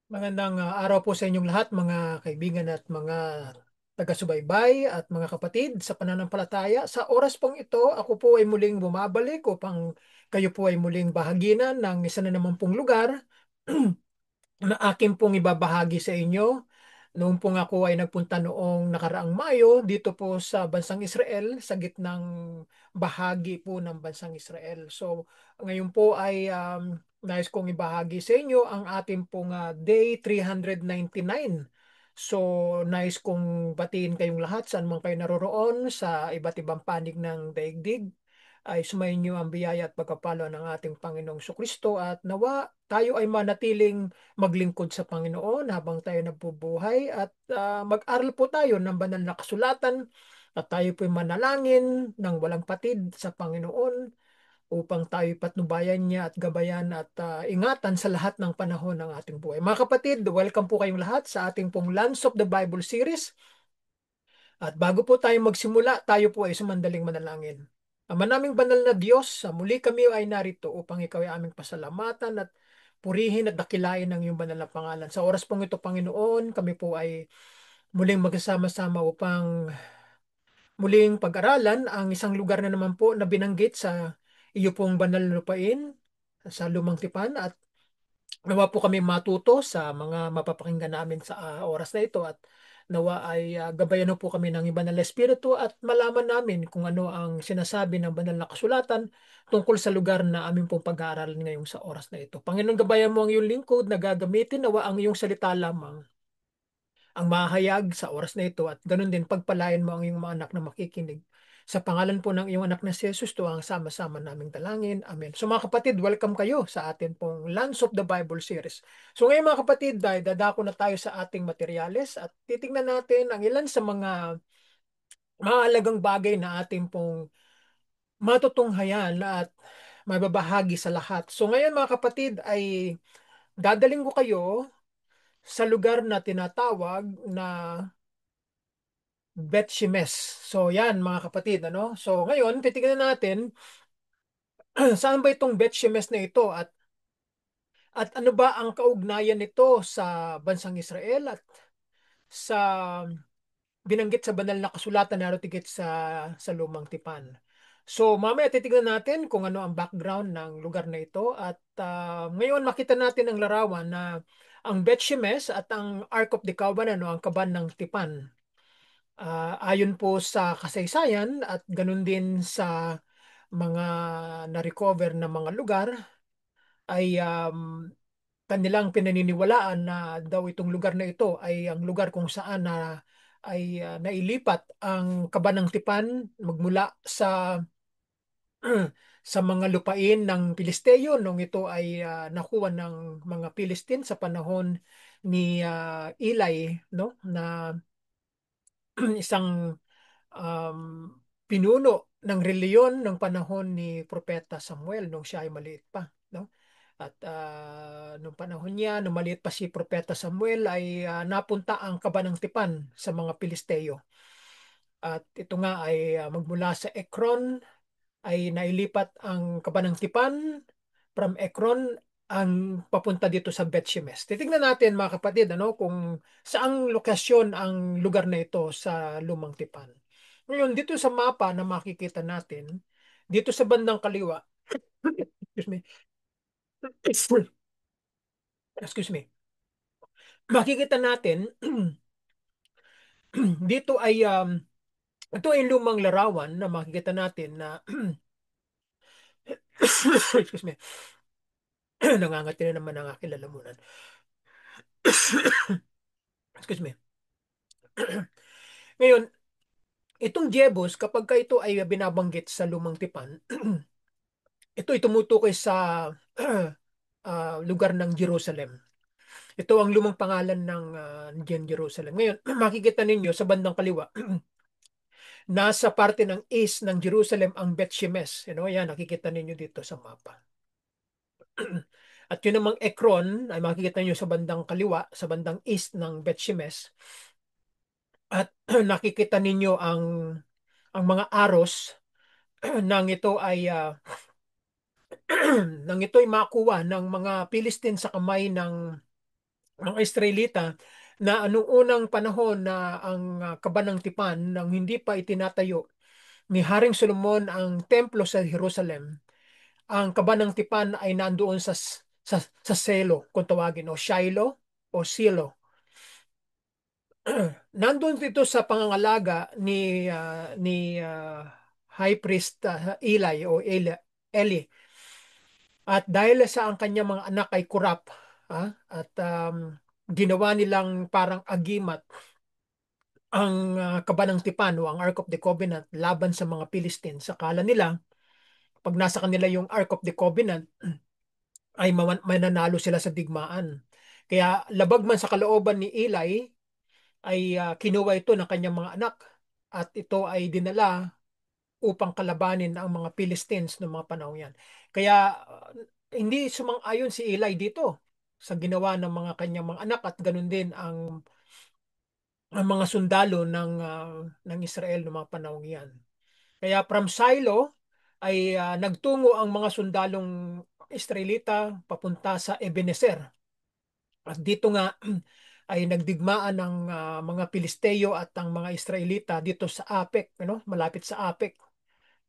Magandang araw po sa inyong lahat, mga kaibigan at mga taga-subaybay at mga kapatid sa pananampalataya. Sa oras pong ito, ako po ay muling bumabalik upang kayo po ay muling bahaginan ng isa na naman pong lugar na akin pong ibabahagi sa inyo. Noong pong ako ay nagpunta noong nakaraang Mayo dito po sa bansang Israel, sa gitnang bahagi po ng bansang Israel. So ngayon po ay nais kong ibahagi sa inyo ang ating pong day 399. So nais kong batiin kayong lahat saan man kayo naroroon sa iba't ibang panig ng daigdig ay sumayin niyo ang biyaya at pagkapalo ng ating Panginoong Kristo at nawa tayo ay manatiling maglingkod sa Panginoon habang tayo nabubuhay at mag-aral po tayo ng banal na kasulatan at tayo po manalangin ng walang patid sa Panginoon upang tayo patnubayan niya at gabayan at ingatan sa lahat ng panahon ng ating buhay. Mga kapatid, welcome po kayong lahat sa ating pong Lands of the Bible series. At bago po tayo magsimula, tayo po ay sumandaling manalangin. Ama naming banal na Diyos, muli kami ay narito upang ikaw ay aming pasalamatan at purihin at dakilain ang iyong banal na pangalan. Sa oras pong ito, Panginoon, kami po ay muling magsasama-sama upang muling pag-aralan ang isang lugar na naman po na binanggit sa iyo pong banal na lupain sa Lumang Tipan at nawa po kami matuto sa mga mapapakinggan namin sa oras na ito at nawa ay gabayan po kami ng iba ng Espiritu at malaman namin kung ano ang sinasabi ng banal na kasulatan tungkol sa lugar na aming pong pag-aaralan ngayong sa oras na ito. Panginoon, gabayan mo ang iyong lingkod na gagamitin nawa ang iyong salita lamang ang mahayag sa oras na ito at ganun din pagpalain mo ang iyong mga anak na makikinig. Sa pangalan po ng iyong anak na si Jesus, to ang sama-sama naming dalangin. Amen. So mga kapatid, welcome kayo sa atin pong Lands of the Bible series. So ngayon mga kapatid, dahil dadako na tayo sa ating materyales at titingnan natin ang ilan sa mga mahalagang bagay na ating pong matutunghayan at mababahagi sa lahat. So ngayon mga kapatid ay dadaling ko kayo sa lugar na tinatawag na Bet Shemesh. So yan mga kapatid, ano? So ngayon titingnan natin saan ba itong Bet Shemesh na ito at ano ba ang kaugnayan nito sa bansang Israel at sa binanggit sa banal na kasulatan na tigit sa Lumang Tipan. So mamaya titingnan natin kung ano ang background ng lugar na ito at ngayon makita natin ang larawan na ang Bet Shemesh at ang Ark of the Covenant o ang kaban ng Tipan. Ayon po sa kasaysayan at ganun din sa mga na-recover na mga lugar ay kanilang pinaniniwalaan na daw itong lugar na ito ay ang lugar kung saan nailipat ang Kabanang Tipan magmula sa sa mga lupain ng Pilisteo nung ito ay nakuha ng mga Pilistin sa panahon ni Eli, no, na isang um, pinuno ng reliyon ng panahon ni Propeta Samuel nung siya ay maliit pa, no? At nung panahon niya, nung maliit pa si Propeta Samuel ay napunta ang Kabanang Tipan sa mga Pilisteo. At ito nga ay magmula sa Ekron ay nailipat ang Kabanang Tipan from Ekron ang papunta dito sa Bet-Shemesh. Titingnan natin mga kapatid ano kung saang lokasyon ang lugar na ito sa Lumang Tipan. Ngayon dito sa mapa na makikita natin, dito sa bandang kaliwa, excuse me, excuse me, makikita natin dito ay ito ay lumang larawan na makikita natin na excuse me, nangangati na naman ang aking lalamunan. Excuse me. Ngayon, itong Jebus, kapag ka ito ay binabanggit sa Lumang Tipan, ito ay tumutukoy sa lugar ng Jerusalem. Ito ang lumang pangalan ng Jerusalem. Ngayon, makikita ninyo sa bandang kaliwa, nasa parte ng east ng Jerusalem ang Bet Shemesh. You know, yan, nakikita ninyo dito sa mapa. At yun namang Ekron ay makikita niyo sa bandang kaliwa, sa bandang east ng Bet Shemesh. At nakikita ninyo ang mga aros nang ito ay nang ito ay makuha ng mga Pilistin sa kamay ng mga Israelita na anong unang panahon na ang kabanang tipan nang hindi pa itinatayo ni Haring Solomon ang templo sa Jerusalem, ang kabanang tipan ay nandoon sa Selo, kung tawagin, o Shiloh o Silo. Nandun dito sa pangangalaga ni High Priest Eli o Eli. At dahil sa ang kanyang mga anak ay kurap, at ginawa nilang parang agimat ang kabanang tipan o ang Ark of the Covenant laban sa mga Philistines. Sakala nila, pag nasa kanila yung Ark of the Covenant, ay mananalo sila sa digmaan. Kaya labag man sa kalooban ni Eli, ay kinuha ito ng kanyang mga anak at ito ay dinala upang kalabanin ang mga Philistines ng mga panahon yan. Kaya hindi sumang-ayon si Eli dito sa ginawa ng mga kanyang mga anak at ganun din ang mga sundalo ng Israel ng mga panahon yan. Kaya from Shiloh ay nagtungo ang mga sundalong Israelita papunta sa Ebenezer. At dito nga ay nagdigmaan ng mga Pilisteo at ang mga Israelita dito sa Apek, malapit sa Apek.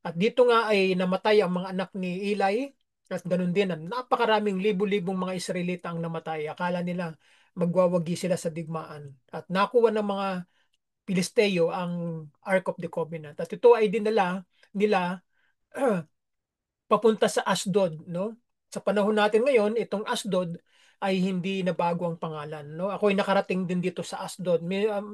At dito nga ay namatay ang mga anak ni Eli at ganun din. Napakaraming libu-libong mga Israelita ang namatay. Akala nila magwawagi sila sa digmaan. At nakuha ng mga Pilisteo ang Ark of the Covenant. At ito ay dinala nila papunta sa Asdod, no? Sa panahon natin ngayon, itong Asdod ay hindi na bago ang pangalan, no? Ako ay nakarating din dito sa Asdod.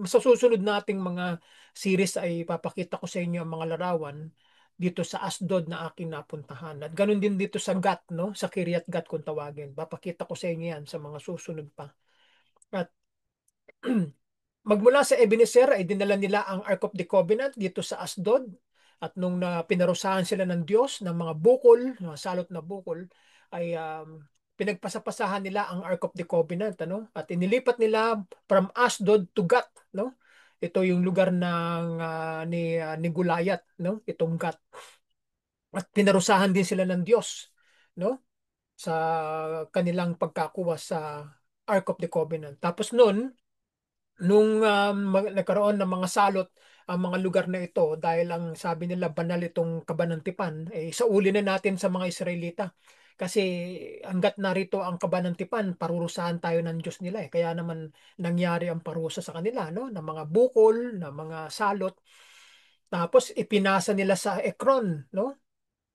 Sa susunod nating mga series ay papakita ko sa inyo ang mga larawan dito sa Asdod na aking napuntahan. At ganun din dito sa Gat, no? Sa Kiryat Gat kung tawagin. Papakita ko sa inyo yan sa mga susunod pa. At magmula sa Ebenezer ay dinala nila ang Ark of the Covenant dito sa Asdod. At nung pinarusahan sila ng Diyos ng mga bukol, mga salot na bukol, ay pinagpasapasahan nila ang Ark of the Covenant, ano? At inilipat nila from Asdod to Gat, no? Ito yung lugar ng ni Gulayat, no? Itong Gat. At pinarusahan din sila ng Diyos, no? Sa kanilang pagkakuha sa Ark of the Covenant. Tapos noon, nung nagkaroon ng mga salot ang mga lugar na ito dahil ang sabi nila banal itong Kabanantipan, eh sauli na natin sa mga Israelita. Kasi hanggat narito ang Kabanantipan, parurusahan tayo ng Diyos nila eh. Kaya naman nangyari ang parusa sa kanila, no? Ng mga bukol, ng mga salot. Tapos ipinasa nila sa Ekron, no?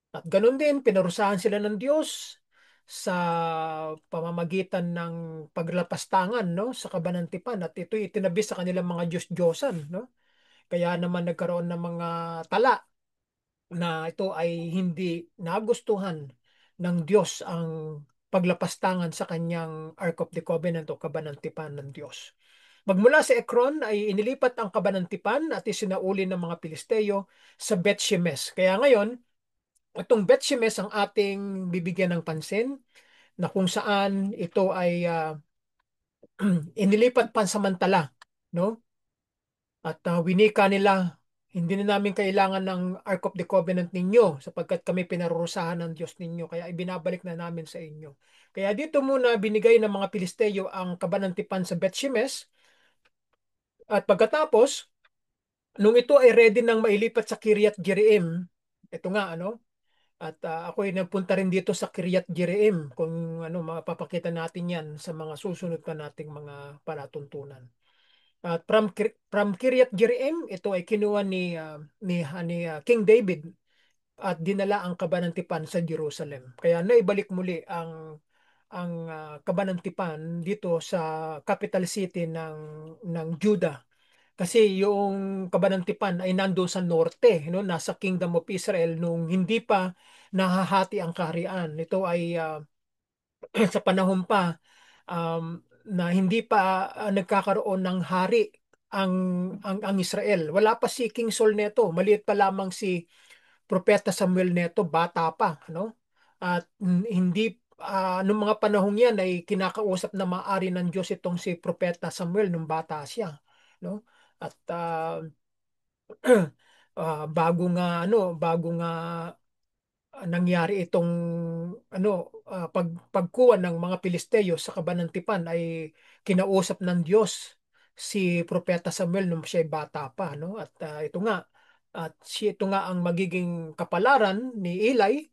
At ganun din, pinarusahan sila ng Diyos sa pamamagitan ng paglapastangan, no, sa Kabanantipan, at ito'y itinabi sa kanilang mga Diyos-Diyosan, no? Kaya naman nagkaroon ng mga tala na ito ay hindi nagustuhan ng Diyos ang paglapastangan sa kanyang Ark of the Covenant o Kabanantipan ng Diyos. Magmula sa Ekron ay inilipat ang Kabanantipan at isinauli ng mga Pilisteo sa Bet-Shemesh. Kaya ngayon, itong Bet-Shemesh ang ating bibigyan ng pansin na kung saan ito ay inilipat pansamantala, no? At winika nila, hindi na namin kailangan ng Ark of the Covenant ninyo sapagkat kami pinarurusahan ng Diyos ninyo, kaya ibinabalik na namin sa inyo. Kaya dito muna binigay ng mga Pilisteo ang kabanantipan sa Bet-Shemesh, at pagkatapos, nung ito ay ready nang mailipat sa Kiryat Jearim, ito nga, ano, at ako ay nagpunta rin dito sa Kiryat Jearim, kung ano, mapapakita natin yan sa mga susunod pa nating mga palatuntunan. At from Kiryat Jearim, ito ay kinuha ni King David at dinala ang kabanantipan sa Jerusalem. Kaya naibalik muli ang kabanantipan dito sa capital city ng Judah. Kasi yung kabanantipan ay nandoon sa norte, no? Nasa Kingdom of Israel nung hindi pa nahahati ang kaharian. Ito ay sa panahon pa um, na hindi pa nagkakaroon ng hari ang ang Israel. Wala pa si King Saul neto. Maliit pa lamang si Propeta Samuel neto, bata pa, no? At hindi nung mga panahong yan ay kinakausap na maari ng Diyos itong si Propeta Samuel nung bata siya, no? At bago nga nangyari itong ano pagkuha ng mga Pilisteo sa Kabanantipan ay kinausap ng Diyos si Propeta Samuel nung siya ay bata pa, no? At ito nga ang magiging kapalaran ni Eli,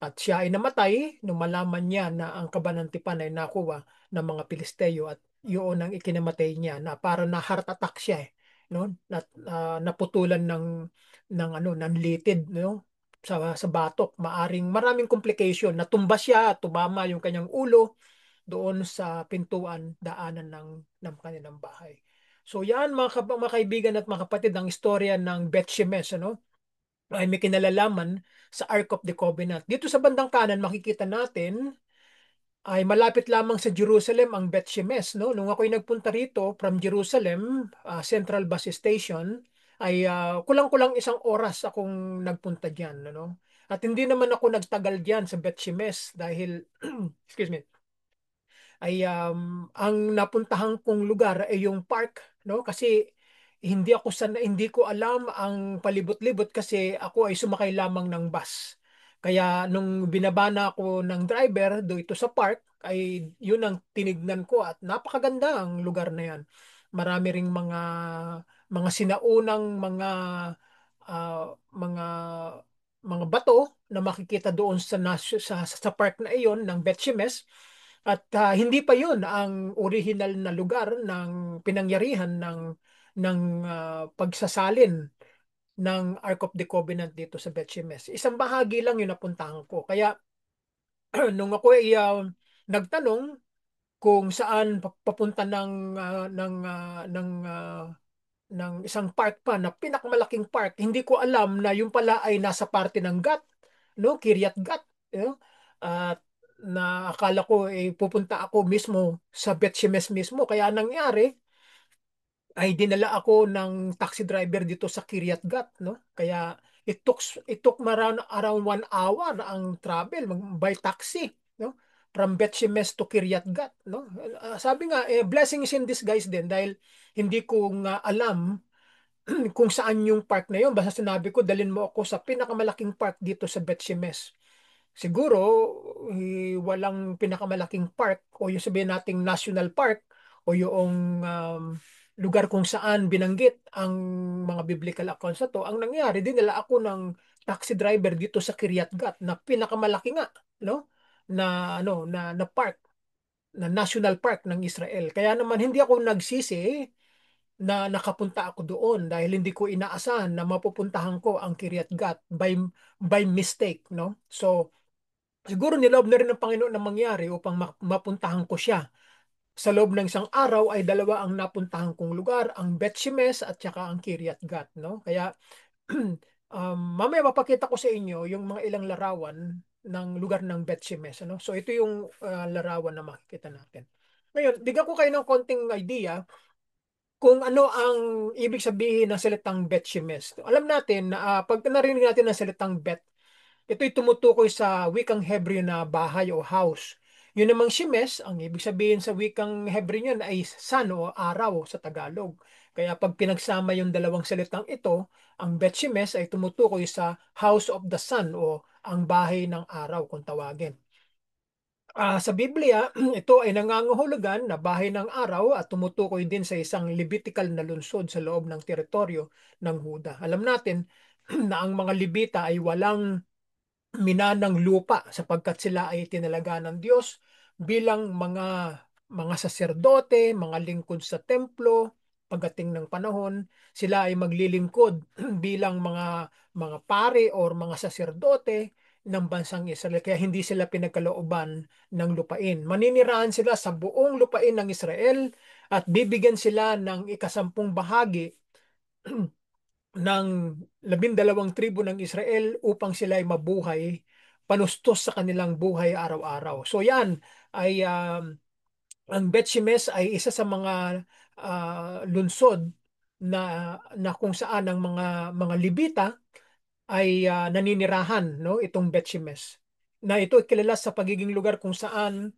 at siya ay namatay nung malaman niya na ang Kabanantipan ay nakuha ng mga Pilisteo, at yun ang ikinamatay niya na para na heart attack siya eh, no? Naputulan ng litid, no? Sa batok, maraming complication, natumba siya, tumama yung kanyang ulo doon sa pintuan daanan ng kanilang bahay. So yan mga kaibigan at mga kapatid, ang istorya ng Beth Shemesh, ano, ay may kinalalaman sa Ark of the Covenant. Dito sa bandang kanan makikita natin ay malapit lamang sa Jerusalem ang Beth Shemesh, no? Nung ako'y nagpunta rito from Jerusalem, Central Bus Station, ay kulang-kulang 1 oras akong nagpunta diyan, no? At hindi naman ako nagtagal diyan sa Beth Shemesh dahil excuse me, ay ang napuntahan kong lugar ay yung park, no? Kasi hindi ko alam ang palibot-libot kasi ako ay sumakay lamang ng bus. Kaya nung binabana ako ng driver do ito sa park, ay yun ang tinignan ko, at napakaganda ang lugar na yan. Marami ring mga sinaunang mga bato na makikita doon sa park na iyon ng Betsemes. At hindi pa yun ang original na lugar ng pinangyarihan ng pagsasalin ng Ark of the Covenant dito sa Betsemes. Isang bahagi lang yung napuntahan ko. Kaya nung ako ay nagtanong kung saan papunta ng isang park pa na pinakamalaking park, hindi ko alam na yung pala ay nasa parte ng Gat, no? Kiryat Gat, you know? At na akala ko pupunta ako mismo sa Betsemes mismo. Kaya nangyari ay dinala ako ng taxi driver dito sa Kiryat Gat, no? Kaya it took around 1 hour ang travel by taxi, no? From Betsemes to Kiryat Gat, no? Sabi nga, blessing is in disguise din, dahil hindi ko nga alam kung saan yung park na yun. Basta sinabi ko, dalin mo ako sa pinakamalaking park dito sa Betsemes. Siguro, walang pinakamalaking park o yung sabihin nating national park o yung lugar kung saan binanggit ang mga biblical accounts na to. Ang nangyari, dinala ako ng taxi driver dito sa Kiryat Gat na pinakamalaki nga, no? Na park, na national park ng Israel. Kaya naman hindi ako nagsisi na nakapunta ako doon dahil hindi ko inaasahan na mapupuntahan ko ang Kiryat Gat by mistake, no? So siguro niloob na rin ng Panginoon na mangyari upang mapuntahan ko siya. Sa loob ng 1 araw ay dalawa ang napuntahan kong lugar, ang Betsemes at saka ang Kiryat Gat, no? Kaya mamaya mapakita ko sa inyo yung mga ilang larawan ng lugar ng Betsemes, ano? So ito yung larawan na makikita natin. Ngayon, bigyan ko kayo ng konting idea kung ano ang ibig sabihin ng salitang Betsemes. Alam natin na pag narinig natin ang salitang Bet, ito'y tumutukoy sa wikang Hebreo na bahay o house. Yun namang Shemesh, ang ibig sabihin sa wikang Hebreo niyan ay sun o araw sa Tagalog. Kaya pag pinagsama yung dalawang salitang ito, ang Bet Shemesh ay tumutukoy sa house of the sun o ang bahay ng araw kung tawagin. Sa Biblia, ito ay nangangahulugan na bahay ng araw at tumutukoy din sa isang Levitical na lungsod sa loob ng teritoryo ng Huda. Alam natin na ang mga Levita ay walang minanang lupa sapagkat sila ay tinalaga ng Diyos bilang mga saserdote, mga lingkod sa templo. Pagdating ng panahon, sila ay maglilingkod bilang mga pare or mga saserdote ng bansang Israel. Kaya hindi sila pinagkalooban ng lupain. Maninirahan sila sa buong lupain ng Israel at bibigyan sila ng ikasampung bahagi ng 12 tribo ng Israel upang sila ay mabuhay panustos sa kanilang buhay araw-araw. So yan ay ang Bet-Shemesh ay isa sa mga lunsod na kung saan ang mga Libita ay naninirahan, no, itong Bet-Shemesh. Na ito ay kilala sa pagiging lugar kung saan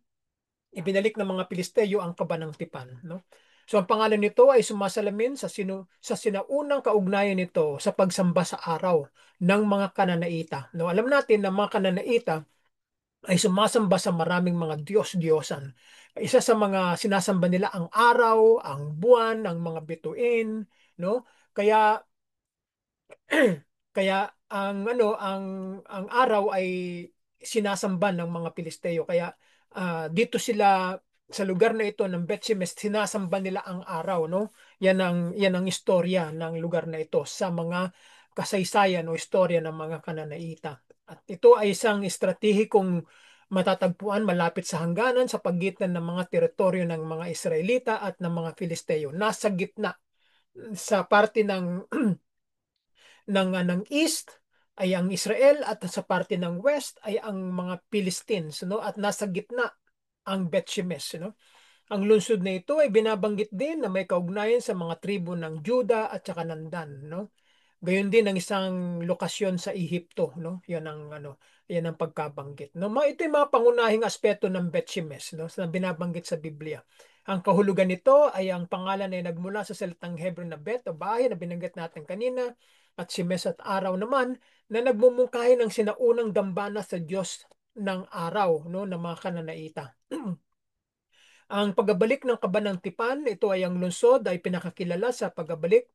ibinalik ng mga Pilisteo ang Kabanang Tipan, no? So ang pangalan nito ay sumasalamin sa sinaunang kaugnayan nito sa pagsamba sa araw ng mga Kananaita. No, alam natin na mga Kananaita ay sumasamba sa maraming mga Diyos-Diyosan. Isa sa mga sinasamba nila ang araw, ang buwan, ang mga bituin, no? Kaya kaya ang araw ay sinasamba ng mga Pilisteo. Kaya dito sila sa lugar na ito ng Betsemes sinasamba nila ang araw, no? Yan ang istorya ng lugar na ito sa mga kasaysayan o istorya ng mga Kananaita. At ito ay isang estratehikong matatagpuan malapit sa hangganan sa pagitan ng mga teritoryo ng mga Israelita at ng mga Filisteo. Nasa gitna sa parte ng east ay ang Israel at sa parte ng west ay ang mga Philistines, no? At nasa gitna ang Bet-Shemesh, no? Ang lungsod na ito ay binabanggit din na may kaugnayan sa mga tribo ng Juda at saka ng Dan, no? Gayon din ang isang lokasyon sa Ehipto, no? Yan ang pagkabanggit. No, ito yung mga pangunahing aspeto ng Bet-Shemesh, no, na binabanggit sa Biblia. Ang kahulugan nito ay ang pangalan ay nagmula sa salitang Hebrew na Bet o bahay na binanggit natin kanina at Shemesh at araw naman na nagmumungkahi ng sinaunang dambana sa Diyos ng araw, no, ng mga Kananaita. Ang pagbabalik ng Kabanang Tipan, ito ay ang lungsod ay pinakakilala sa pagbabalik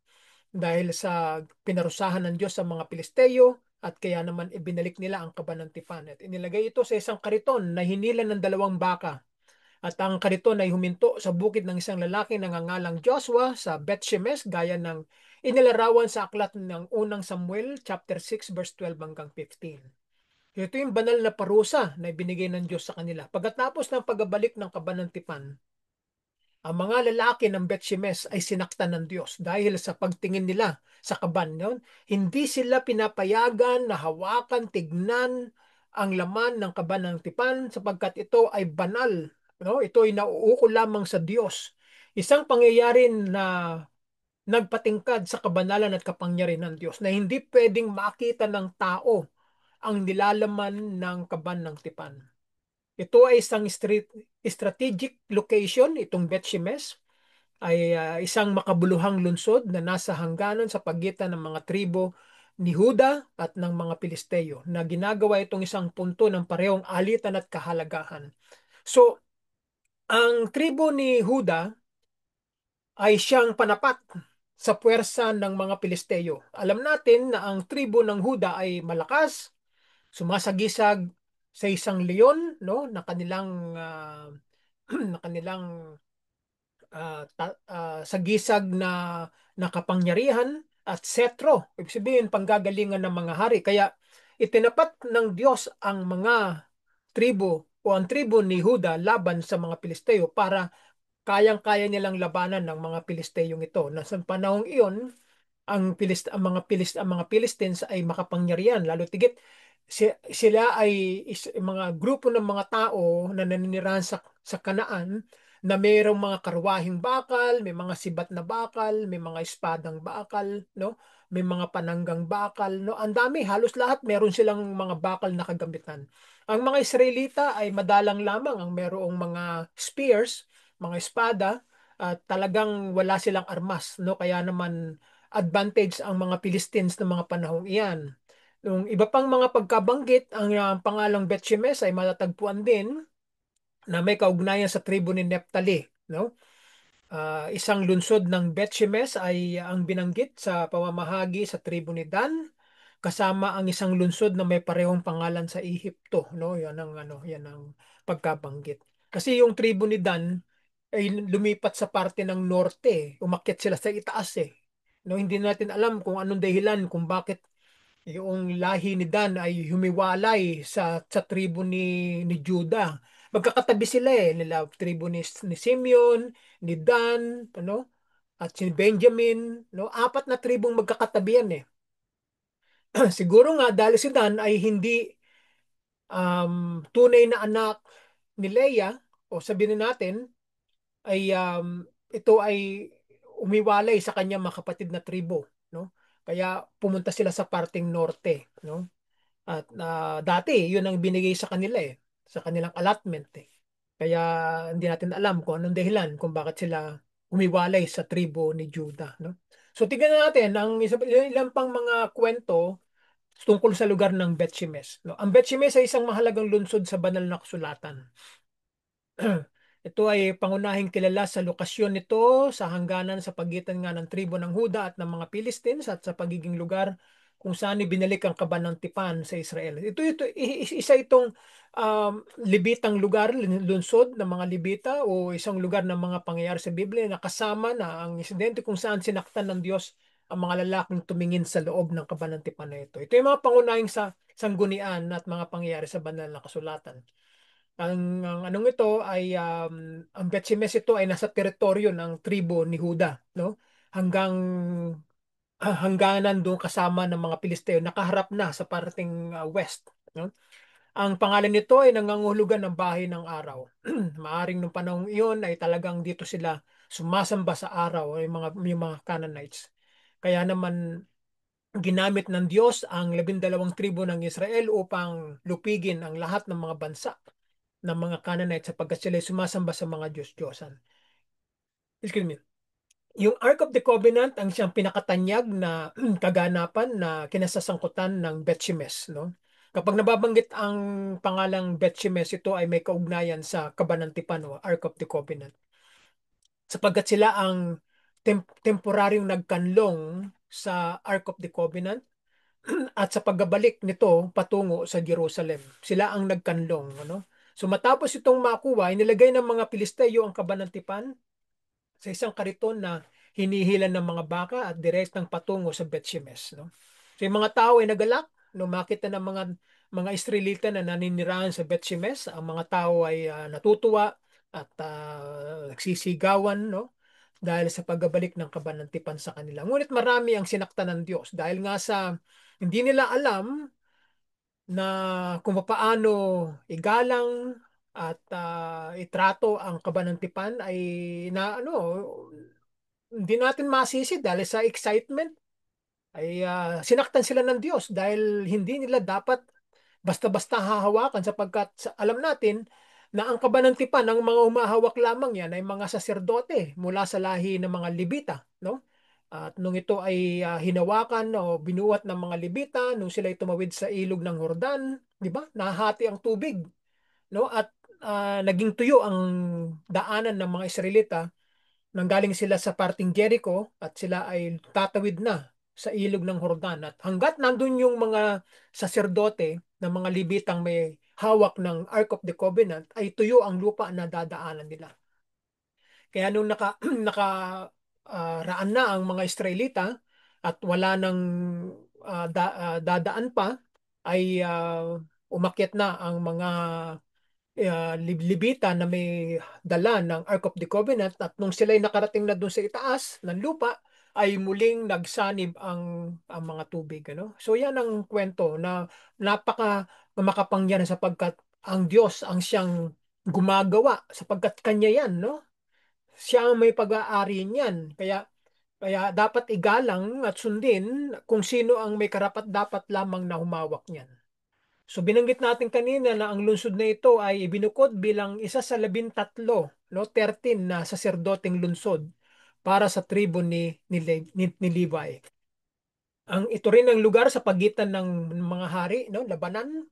dahil sa pinarusahan ng Diyos sa mga Pilisteo at kaya naman ibinalik nila ang Kabanang Tipan. At inilagay ito sa isang kariton na hinila ng dalawang baka. At ang kariton ay huminto sa bukid ng isang lalaki na nangangalang Joshua sa Beth-Shemesh gaya ng inilarawan sa aklat ng unang Samuel chapter 6 verse 12 hanggang 15. Ito yung banal na parusa na ibinigay ng Diyos sa kanila. Pagkatapos ng pagbabalik ng Kabanang Tipan, ang mga lalaki ng Bet-Shemesh ay sinaktan ng Diyos dahil sa pagtingin nila sa kaban noon. Hindi sila pinapayagan na hawakan, tignan ang laman ng kaban ng tipan sapagkat ito ay banal. No? Ito ay nauukol lamang sa Diyos. Isang pangyayari na nagpatingkad sa kabanalan at kapangyarihan ng Diyos na hindi pwedeng makita ng tao ang nilalaman ng kaban ng tipan. Ito ay isang strategic location, itong Bet-Shemesh ay isang makabuluhang lungsod na nasa hangganan sa pagitan ng mga tribo ni Huda at ng mga Pilisteo na ginagawa itong isang punto ng parehong alitan at kahalagahan. So, ang tribo ni Huda ay siyang panapat sa puwersa ng mga Pilisteo. Alam natin na ang tribo ng Huda ay malakas, sumasagisag sa isang leon, no, na kanilang na kanilang sagisag na kapangyarihan at setro. Ibig sabihin, panggagalingan ng mga hari. Kaya itinapat ng Diyos ang mga tribo o ang tribo ni Huda laban sa mga Pilisteo para kayang-kaya nilang labanan ng mga Pilisteyong ito. Na sa panahong iyon, ang mga Philistines ay makapangyarihan lalo tigit sila ay mga grupo ng mga tao na naninirahan sa Kanaan na mayroong mga karwahing bakal, may mga sibat na bakal, may mga espadang bakal, no? May mga pananggang bakal, no? Ang dami, halos lahat meron silang mga bakal na kagamitan. Ang mga Israelita ay madalang lamang ang merong mga spears, mga espada, at talagang wala silang armas, no? Kaya naman advantage ang mga Philistines ng mga panahong iyan. Nung iba pang mga pagkabanggit, ang pangalang Bet-Shemesh ay matatagpuan din na may kaugnayan sa tribo ni Neptali, no? Isang lungsod ng Bet-Shemesh ay ang binanggit sa pamamahagi sa tribo ni Dan, kasama ang isang lungsod na may parehong pangalan sa Ehipto, no? Yan ang pagkabanggit. Kasi yung tribo ni Dan ay lumipat sa parte ng norte, umakyat sila sa itaas eh. No, hindi natin alam kung anong dahilan kung bakit yung lahi ni Dan ay humiwalay sa tribo ni Judah. Magkakatabi sila eh, nila tribo ni Simeon, ni Dan, ano, at si Benjamin, no? Apat na tribong magkakatabi yan eh. Siguro nga dahil si Dan ay hindi tunay na anak ni Leia o sabihin na natin ay ito ay umiwalay sa kanyang mga kapatid na tribo, no? Kaya pumunta sila sa parteng norte, no? At dati, yun ang binigay sa kanila eh, sa kanilang allotment eh. Kaya hindi natin alam kung anong dahilan kung bakit sila umiwalay sa tribo ni Judah, no? So tingnan natin ang ilang pang mga kwento tungkol sa lugar ng Bet-Shemesh, no? Ang Bet-Shemesh ay isang mahalagang lungsod sa banal na kasulatan. Ito ay pangunahing kilala sa lokasyon nito sa hangganan sa pagitan nga ng tribo ng Huda at ng mga Philistines at sa pagiging lugar kung saan ibinalik ang kaban ng tipan sa Israel. Isa itong libitang lugar, lungsod ng mga libita o isang lugar ng mga pangyayari sa Biblia na kasama na ang insidente kung saan sinaktan ng Diyos ang mga lalaking tumingin sa loob ng kaban ng tipan na ito. Ito yung mga pangunahing sa sanggunian at mga pangyayari sa banal na kasulatan. Ang anong ito ay ang Betsemes ito ay nasa teritoryo ng tribo ni Huda, no? Hanggang hangganan doon kasama ng mga Pilisteo nakaharap na sa parting west, no? Ang pangalan nito ay nangangahulugan ng bahay ng araw. Maaring nung panahong iyon ay talagang dito sila sumasamba sa araw yung mga Canaanites. Kaya naman ginamit ng Diyos ang 12 tribo ng Israel upang lupigin ang lahat ng mga bansa ng mga Canaanites sapagkat sila sumasamba sa mga Diyos-Diyosan. Excuse me. Yung Ark of the Covenant ang siyang pinakatanyag na kaganapan na kinasasangkutan ng Bet-Shemesh, no? Kapag nababanggit ang pangalang Bet-Shemesh, ito ay may kaugnayan sa Kabanantipan o Ark of the Covenant. Sapagkat sila ang temporaryong nagkanlong sa Ark of the Covenant at sa pagbabalik nito patungo sa Jerusalem. Sila ang nagkanlong, ano? So matapos itong makuha, inilagay ng mga Pilisteo ang kabanantipan sa isang kariton na hinihilan ng mga baka at direktang patungo sa Bet-Shemesh, no? So yung mga tao ay nagalak, no, makita ng mga Israelita na naninirahan sa Bet-Shemesh, ang mga tao ay natutuwa at nagsisigawan, no? Dahil sa pagbabalik ng kabanantipan sa kanila. Ngunit marami ang sinaktan ng Diyos dahil nga sa hindi nila alam na kung paano igalang at itrato ang kabanantipan ay na ano hindi natin masisi dahil sa excitement ay sinaktan sila ng Diyos dahil hindi nila dapat basta-basta hahawakan sapagkat alam natin na ang kabanantipan ng mga humahawak lamang yan ay mga saserdote mula sa lahi ng mga Libita, no? At nung ito ay hinawakan o binuhat ng mga Libita, nung sila ay tumawid sa ilog ng Jordan, di ba? Nahati ang tubig, no? At naging tuyo ang daanan ng mga Israelita. Nanggaling sila sa parting Jericho at sila ay tatawid na sa ilog ng Jordan. At hanggat nandun yung mga saserdote ng mga Libitang may hawak ng Ark of the Covenant, ay tuyo ang lupa na dadaanan nila. Kaya nung naka raan na ang mga Israelita at wala nang dadaan pa, ay umakyat na ang mga libitan na may dala ng Ark of the Covenant at nung sila'y nakarating na doon sa itaas ng lupa ay muling nagsanib ang mga tubig, ano? So yan ang kwento na napaka makapangyarihan sapagkat ang Diyos ang siyang gumagawa sapagkat kanya yan, no? Siya ang may pag-aari niyan. Kaya dapat igalang at sundin kung sino ang may karapat dapat lamang na humawak niyan. So binanggit natin kanina na ang lungsod na ito ay ibinukod bilang isa sa 13, no, 13 na saserdoteng lungsod para sa tribo ni Levi. Ito rin ang lugar sa pagitan ng mga hari, no, labanan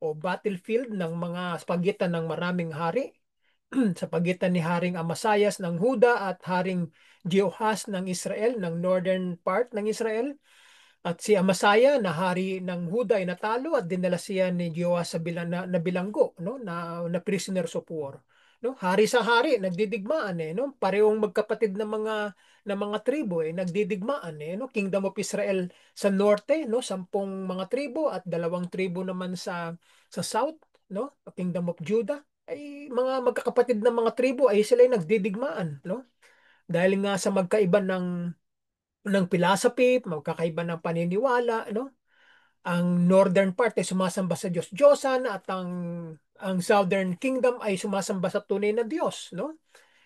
o battlefield ng mga sa pagitan ng maraming hari sa pagitan ni Haring Amasayas ng Huda at Haring Jehoahaz ng Israel, ng northern part ng Israel. At si Amasaya na hari ng Huda ay natalo at dinala siya ni Jehoahaz sa na bilanggo, no? Na prisoners of war. No? Hari sa hari, nagdidigmaan no? Parehong magkapatid na mga tribo nagdidigmaan no? Kingdom of Israel sa norte, no? 10 mga tribo at 2 tribo naman sa south, no? Kingdom of Judah ay mga magkakapatid na mga tribo ay sila ay nagdidigmaan, no? Dahil nga sa magkaiba ng philosophy, magkakaiba ng paniniwala, no? Ang northern part ay sumasamba sa Diyos-Diyosan at ang southern kingdom ay sumasamba sa tunay na Diyos, no?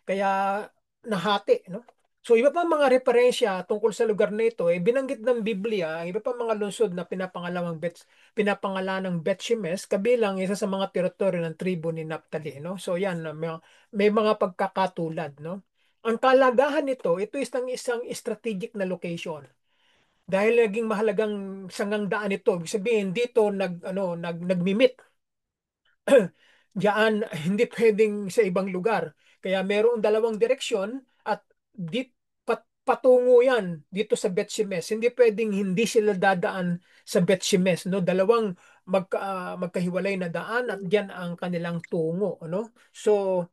Kaya nahati, no? So iba pa mga referensya tungkol sa lugar na ito binanggit ng Biblia, iba pa mga lungsod na pinapangalanang Bet-Shemesh kabilang isa sa mga teritoryo ng tribo ni Naphtali, no? So yan, may mga pagkakatulad, no? Ang kalagahan nito, ito isang strategic na location. Dahil naging mahalagang sangang daan ito, ibig sabihin dito nagmi-meet. Diyan hindi pwedeng sa ibang lugar. Kaya mayroong dalawang direksyon at patungo yan dito sa Betsemes. Hindi pwedeng hindi sila dadaan sa Betsemes, no? Dalawang magkahiwalay na daan at diyan ang kanilang tungo, ano? So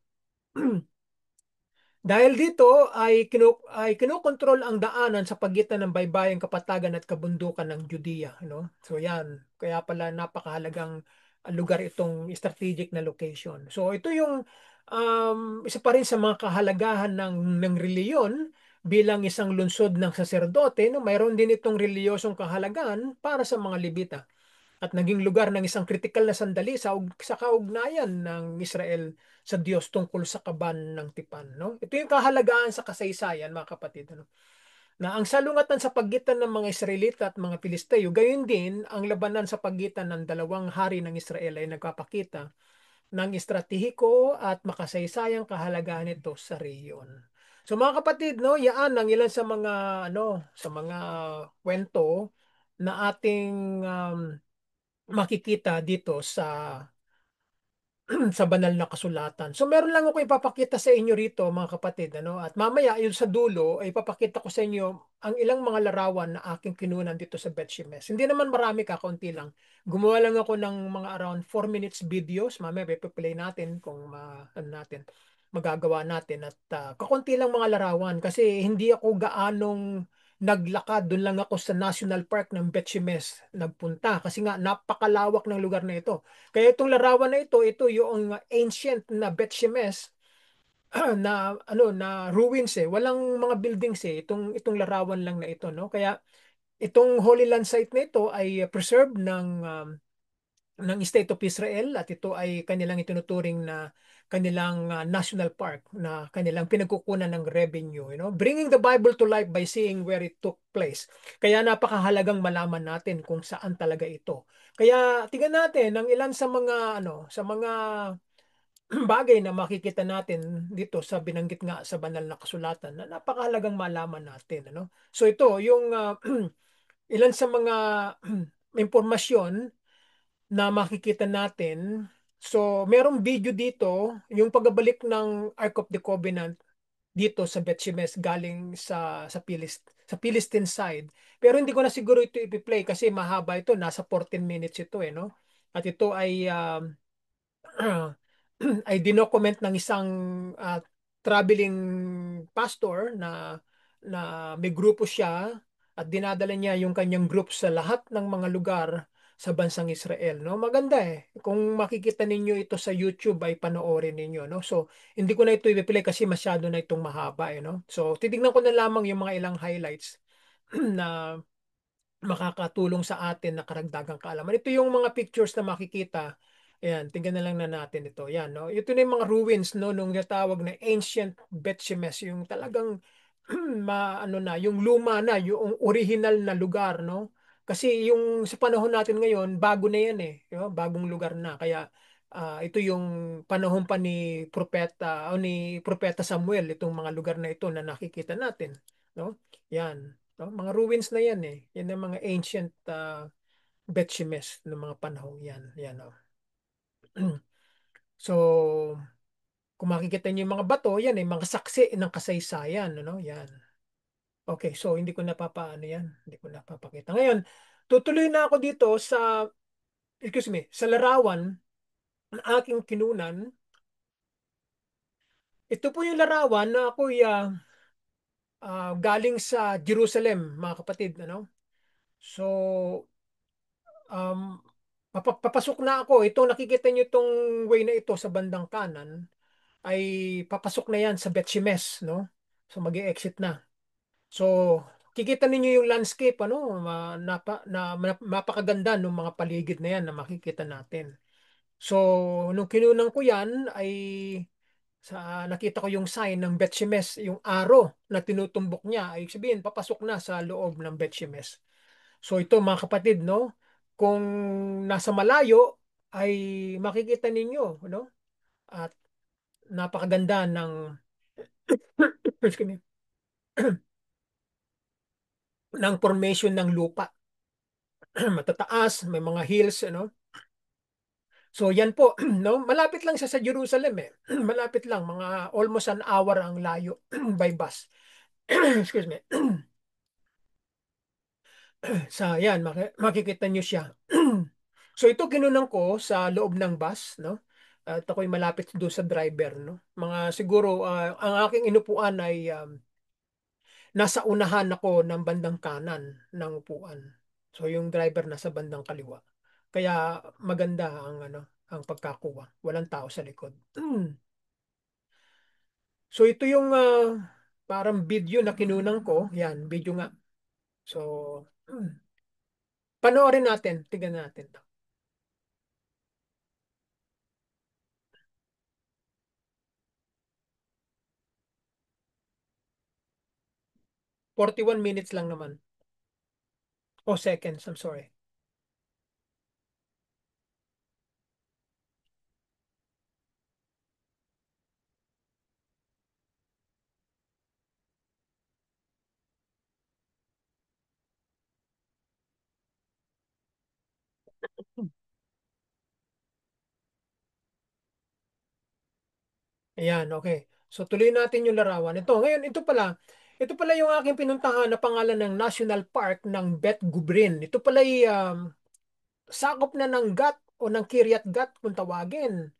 dahil dito ay kinokontrol ang daanan sa pagitan ng baybayang kapatagan at kabundukan ng Judea, no? So yan, kaya pala napakahalagang lugar itong strategic na location. So ito yung isa pa rin sa mga kahalagahan ng reliyon bilang isang lungsod ng saserdote, no? Mayroon din itong reliyosong kahalagahan para sa mga Levita at naging lugar ng isang kritikal na sandali sa kaugnayan ng Israel sa Diyos tungkol sa kaban ng tipan. No? Ito yung kahalagahan sa kasaysayan, mga kapatid. Ano? Na ang salungatan sa pagitan ng mga Israelita at mga Pilisteo, gayon din ang labanan sa pagitan ng dalawang hari ng Israel ay nagpapakita ng estratehiko at makasaysayang kahalagahan nito sa rehiyon. So mga kapatid, no, yaan ang ilan sa mga sa mga kwento na ating makikita dito sa banal na kasulatan. So meron lang ako ipapakita sa inyo rito mga kapatid, ano? At mamaya yun sa dulo ay ipapakita ko sa inyo ang ilang mga larawan na aking kinunan dito sa Betshemesth. Hindi naman marami, kaunti lang. Gumawa lang ako ng mga around 4 minutes videos. Mamaya ipa-play natin kung magagawa natin at kakunti lang mga larawan kasi hindi ako gaanong naglakad. Doon lang ako sa National Park ng Betshemesth nagpunta kasi nga napakalawak ng lugar na ito. Kaya itong larawan na ito yung ancient na Bet Shemesh na ruins eh. Walang mga buildings eh. Itong larawan lang na ito, no? Kaya itong Holy Land site na ito ay preserved ng State of Israel at ito ay kanilang itinuturing na kanilang national park na kanilang pinagkukunan ng revenue, bringing the Bible to life by seeing where it took place. Kaya napakahalagang malaman natin kung saan talaga ito. Kaya tingnan natin ang ilan sa mga bagay na makikita natin dito sa binanggit nga sa banal na kasulatan na napakahalagang malaman natin, ano. So ito yung ilan sa mga impormasyon na makikita natin. So, merong video dito, yung pagbabalik ng Ark of the Covenant dito sa Betsemes galing sa Philistine side. Pero hindi ko na siguro ito i-play kasi mahaba ito, nasa 14 minutes ito no. At ito ay ay dinocument ng isang uh, traveling pastor na may grupo siya at dinadala niya yung kanyang group sa lahat ng mga lugar sa bansang Israel, no? Maganda eh. Kung makikita ninyo ito sa YouTube ay panoorin ninyo, no? So, hindi ko na ito i-play kasi masyado na itong mahaba, no? So, titignan ko na lamang yung mga ilang highlights na makakatulong sa atin na karagdagang kaalaman. Ito yung mga pictures na makikita. Ayan, tingnan na lang na natin ito. Yan, no? Ito na yung mga ruins, no, nung natawag na ancient Bet Shemesh, yung talagang yung luma na, yung original na lugar, no? Kasi yung sa panahon natin ngayon, bago na yan eh, bagong lugar na. Kaya ito yung panahon pa ni Propeta Samuel, itong mga lugar na ito na nakikita natin, no? Yan. No? Mga ruins na yan eh. Yan ang mga ancient Bet Shemesh ng mga panahon yan. Yan oh. So, kung makikita niyo yung mga bato, yan eh, mga saksi ng kasaysayan. Ano? Yan. Okay, so hindi ko napapaano yan. Hindi ko napapakita. Ngayon, tutuloy na ako dito sa larawan na aking kinunan. Ito po yung larawan na ako galing sa Jerusalem, mga kapatid. Ano? So, um, papasok na ako. Ito, nakikita niyo itong way na ito sa bandang kanan ay papasok na yan sa Betsemes, no? So mag-exit na. So kikita ninyo yung landscape, mapakaganda ng mga paligid na yan na makikita natin. So nung kinunan ko yan ay nakita ko yung sign ng Betsemes, yung arrow na tinutumbok niya ay sabihin papasok na sa loob ng Betsemes. So ito mga kapatid, no? Kung nasa malayo ay makikita ninyo, no? At napakaganda excuse me, ng formation ng lupa. Matataas, may mga hills, ano. So yan po, no? Malapit lang siya sa Jerusalem eh. Malapit lang, mga almost an hour ang layo by bus. Excuse me. Sa yan, makikita niyo siya. So ito kinunan ko sa loob ng bus, no? At ako'y malapit doon sa driver, no? Mga siguro ang aking inupuan ay nasa unahan ako ng bandang kanan ng upuan. So yung driver nasa bandang kaliwa. Kaya maganda ang ang pagkakuha. Walang tao sa likod. So ito yung parang video na kinunan ko. Yan, video nga. So panoorin natin, tignan natin. 41 minutes lang naman. Oh, seconds, I'm sorry. Ayan, okay. So tuloy natin yung larawan. Ito, ngayon, ito pala yung aking pinuntahan na pangalan ng National Park ng Bet Gubrin. Ito pala ay sakop na ng GAT o ng Kiryat GAT kung tawagin.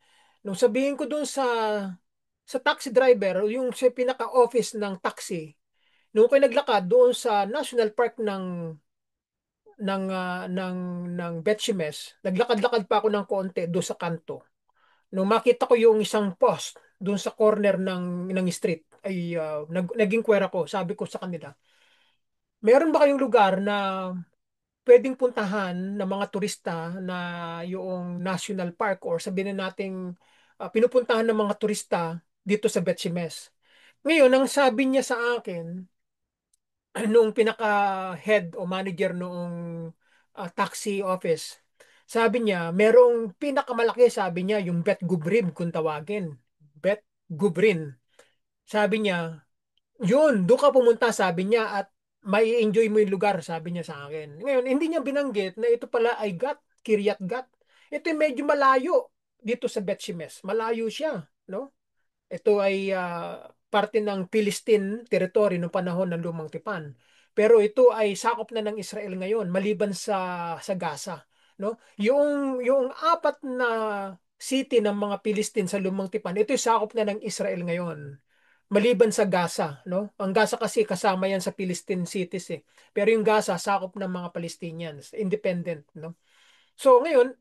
Nung sabihin ko doon sa taxi driver, yung sa pinaka-office ng taxi, nung ko naglakad doon sa National Park ng Betchemez, naglakad-lakad pa ako ng konti doon sa kanto. Nung makita ko yung isang post doon sa corner ng street, ay naging kwera ko. Sabi ko sa kanila, meron ba kayong lugar na pwedeng puntahan ng mga turista na yung National Park or sabihin na nating pinupuntahan ng mga turista dito sa Betchemez? Ngayon, ang sabi niya sa akin, nung pinaka-head o manager noong taxi office, sabi niya, merong pinakamalaki, sabi niya, yung Bet Gubrin kung tawagin. Bet Gubrin. Sabi niya, yun, doon ka pumunta, sabi niya, at may enjoy mo yung lugar, sabi niya sa akin. Ngayon, hindi niya binanggit na ito pala ay Gat, Kiryat Gat. Ito ay medyo malayo dito sa Betchemez. Malayo siya, no? Ito ay parte ng Philistine territory noong panahon ng Lumang Tipan. Pero ito ay sakop na ng Israel ngayon maliban sa Gaza, no? Yung apat na city ng mga Philistine sa Lumang Tipan, ito ay sakop na ng Israel ngayon. Maliban sa Gaza, no? Ang Gaza kasi kasama yan sa Philistine cities eh. Pero yung Gaza sakop ng mga Palestinians, independent, no? So ngayon,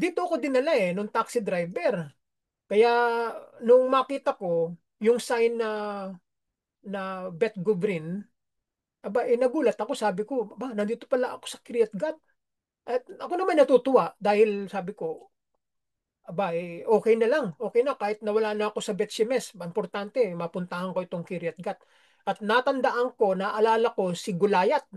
dito ako dinala nung taxi driver. Kaya nung makita ko yung sign na Bet Gubrin, aba, nagulat ako. Sabi ko, ba, nandito pala ako sa Kiryat Gat. At ako naman natutuwa dahil sabi ko, aba, okay na lang. Okay na kahit nawala na ako sa Betsemes. Importante, mapuntahan ko itong Kiryat Gat. At natandaan ko, naalala ko si Gulayat.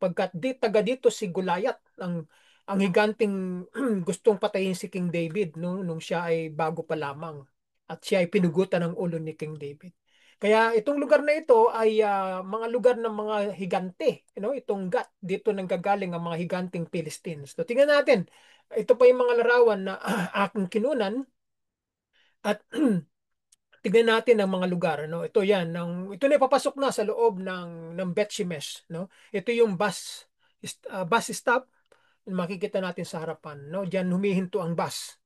Pagkat taga dito si Gulayat, ang higanting gustong patayin si King David nung siya ay bago pa lamang. At siya ay pinugutan ng ulo ni King David. Kaya itong lugar na ito ay mga lugar ng mga higante. Itong Gat, dito nanggagaling ang mga higanting Philistines. So, tingnan natin. Ito pa yung mga larawan na aking kinunan at tignan natin ang mga lugar, no? Ito 'yan, ito na papasok na sa loob ng Betchemez, no? Ito yung bus stop, makikita natin sa harapan, no? Diyan humihinto ang bus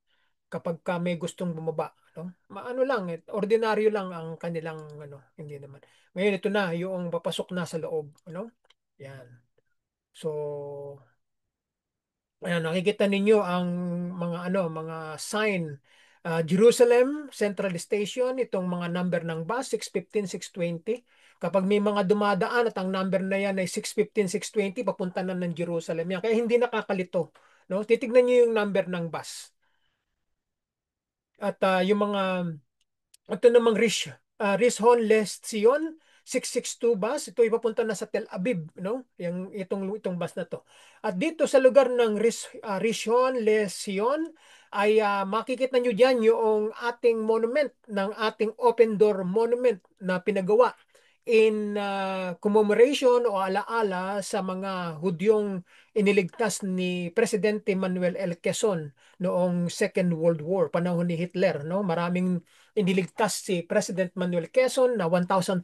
kapag ka may gustong bumaba, no? Maano lang, ordinaryo lang ang kanilang hindi naman. Ngayon ito na yung papasok na sa loob, no? Yan. So, ayan, nakikita ninyo ang mga sign. Jerusalem Central Station, itong mga number ng bus, 615, 620. Kapag may mga dumadaan at ang number na yan ay 615, 620, papunta na ng Jerusalem yan. Kaya hindi nakakalito. No? Titignan niyo yung number ng bus. At yung mga, ito namang Rishon Les Zion, 662 bus. Ito ay papunta na sa Tel Aviv, no? Itong bus na to. At dito sa lugar ng Rishon LeZion ay makikita nyo dyan yung ating monument ng ating open door monument na pinagawa in commemoration o alaala sa mga Hudyong iniligtas ni Presidente Manuel L. Quezon noong Second World War, panahon ni Hitler, no? Maraming iniligtas si President Manuel Quezon na 1,200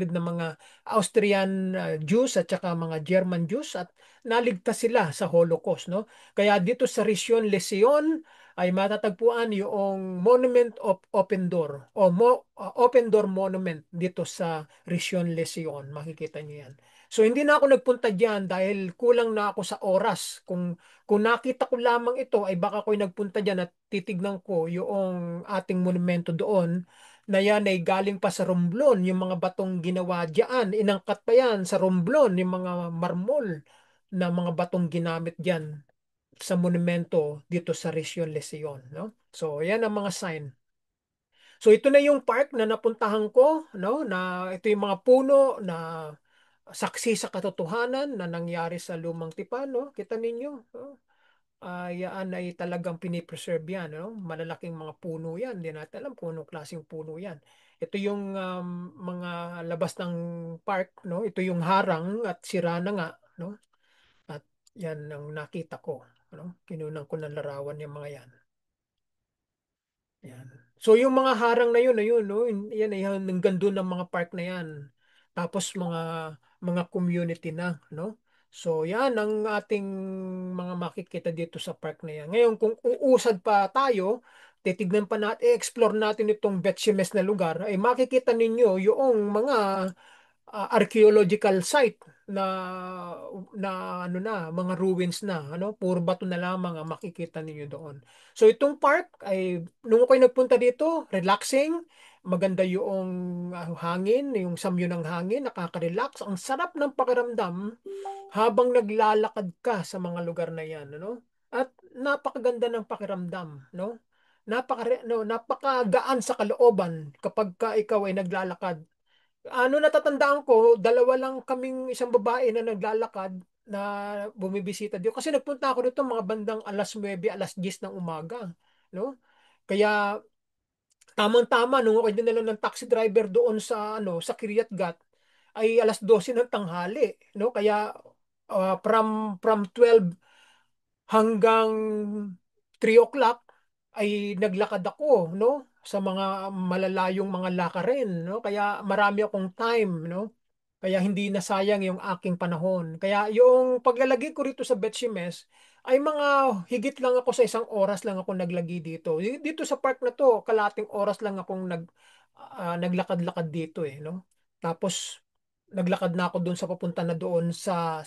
na mga Austrian Jews at saka mga German Jews at naligtas sila sa Holocaust, no? Kaya dito sa Rishon LeZion ay matatagpuan yung Monument of Open Door o Open Door Monument dito sa Rishon LeZion. Makikita niyo yan. So hindi na ako nagpunta diyan dahil kulang na ako sa oras. Kung nakita ko lamang ito ay baka ako'y nagpunta diyan at titignan ko yung ating monumento doon na yan ay galing pa sa Romblon, yung mga batong ginawa diyan. Inangkat pa yan sa Romblon, yung mga marmol na mga batong ginamit diyan sa monumento dito sa Rishon LeZion, no? So, yan ang mga sign. So, ito na yung park na napuntahan ko, no? Na ito yung mga puno na saksi sa katotohanan na nangyari sa Lumang Tipan, no? Kita ninyo, no? Yan ay talagang pinipreserve yan, no? Malalaking mga puno yan. Hindi natin alam kung anong klaseng puno yan. Ito yung mga labas ng park, no? Ito yung harang at sira na nga, no? At yan ang nakita ko. Ano? Kinunan ko ng larawan yung mga yan. Yan. So yung mga harang na yun, no? Yan ay hanggang doon ng mga park na yan. Tapos mga community na, no? So yan ang ating mga makikita dito sa park na yan. Ngayon kung uusad pa tayo, titignan pa natin, explore natin itong Betsemes na lugar, ay makikita ninyo yung mga archaeological site na ano na mga ruins na ano puro bato na lamang ang makikita ninyo doon. So itong park ay nung ako'y nagpunta dito, relaxing, maganda yung hangin, yung samyo ng hangin, nakaka-relax, ang sarap ng pakiramdam habang naglalakad ka sa mga lugar na 'yan, ano? At napakaganda ng pakiramdam, no? Napakagaan sa kalooban kapag ka ikaw ay naglalakad natatandaan ko, dalawa lang kaming isang babae na naglalakad na bumibisita dito. Kasi nagpunta ako dito mga bandang alas 9, alas 10 ng umaga. No? Kaya tamang-tama nung ako dinala ng taxi driver doon sa Kiryat Gat ay alas 12 ng tanghali. No? Kaya from 12 hanggang 3 o'clock ay naglakad ako, no? Sa mga malalayong mga lakarin, no? Kaya marami akong time, no? Kaya hindi nasayang yung aking panahon. Kaya yung paglalagay ko rito sa Betsemes ay mga higit lang ako sa 1 oras lang ako naglagi dito. Dito sa park na to, kalating oras lang akong naglakad-lakad dito eh, no? Tapos naglakad na ako doon sa papunta na doon sa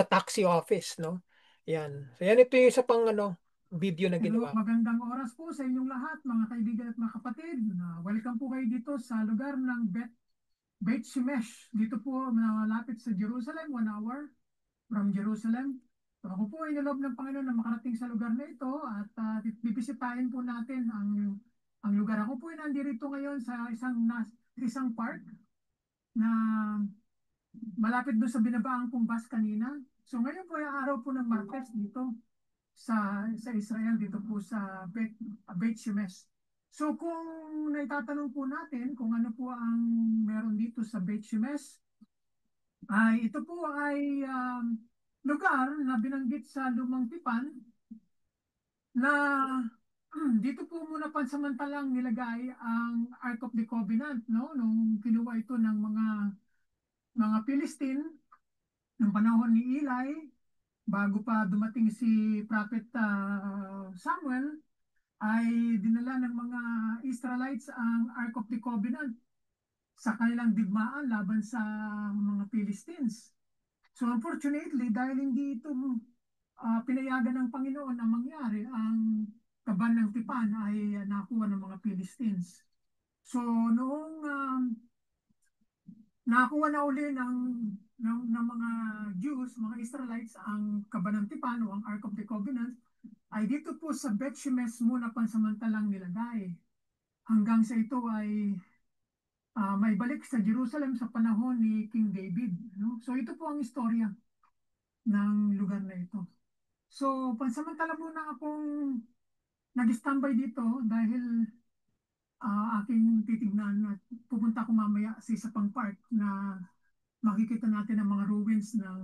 taxi office, no? Yan. So yan ito yung isa pang video na Hello, ginawa. magandang oras po sa inyong lahat, mga kaibigan at mga kapatid. Welcome po kayo dito sa lugar ng Beit Shemesh. Dito po malapit sa Jerusalem, 1 hour from Jerusalem. So ako po ay nalob ng Panginoon na makarating sa lugar na ito at bibisitahin po natin ang lugar. Ako po ay nandirito ngayon sa isang park na malapit doon sa binabaang pong bus kanina. So ngayon po ay araw po ng Martes dito sa Israel dito po sa Beit Shemesh. So kung naitatanong po natin kung ano po ang meron dito sa Beit Shemesh, ay ito po ay lugar na binanggit sa Lumang Tipan na dito po muna pansamantalang nilagay ang Ark of the Covenant, no? Nung kinuha ito ng mga Philistine ng panahon ni Eli bago pa dumating si Prophet Samuel, ay dinala ng mga Israelites ang Ark of the Covenant sa kanilang digmaan laban sa mga Philistines. So unfortunately, dahil hindi ito pinayagan ng Panginoon na mangyari, ang kaban ng tipan ay nakuha ng mga Philistines. So noong nakuha na uli ng mga Jews, mga Israelites, ang kaban ng tipan o ang Ark of the Covenant, ay dito po sa Beth Shemesh muna pansamantalang nilagay hanggang sa ito ay maibalik sa Jerusalem sa panahon ni King David. No? So ito po ang istorya ng lugar na ito. So pansamantala muna akong nag-standby dito dahil aking titignan at pupunta ako mamaya sa isa pang park na makikita natin ang mga ruins ng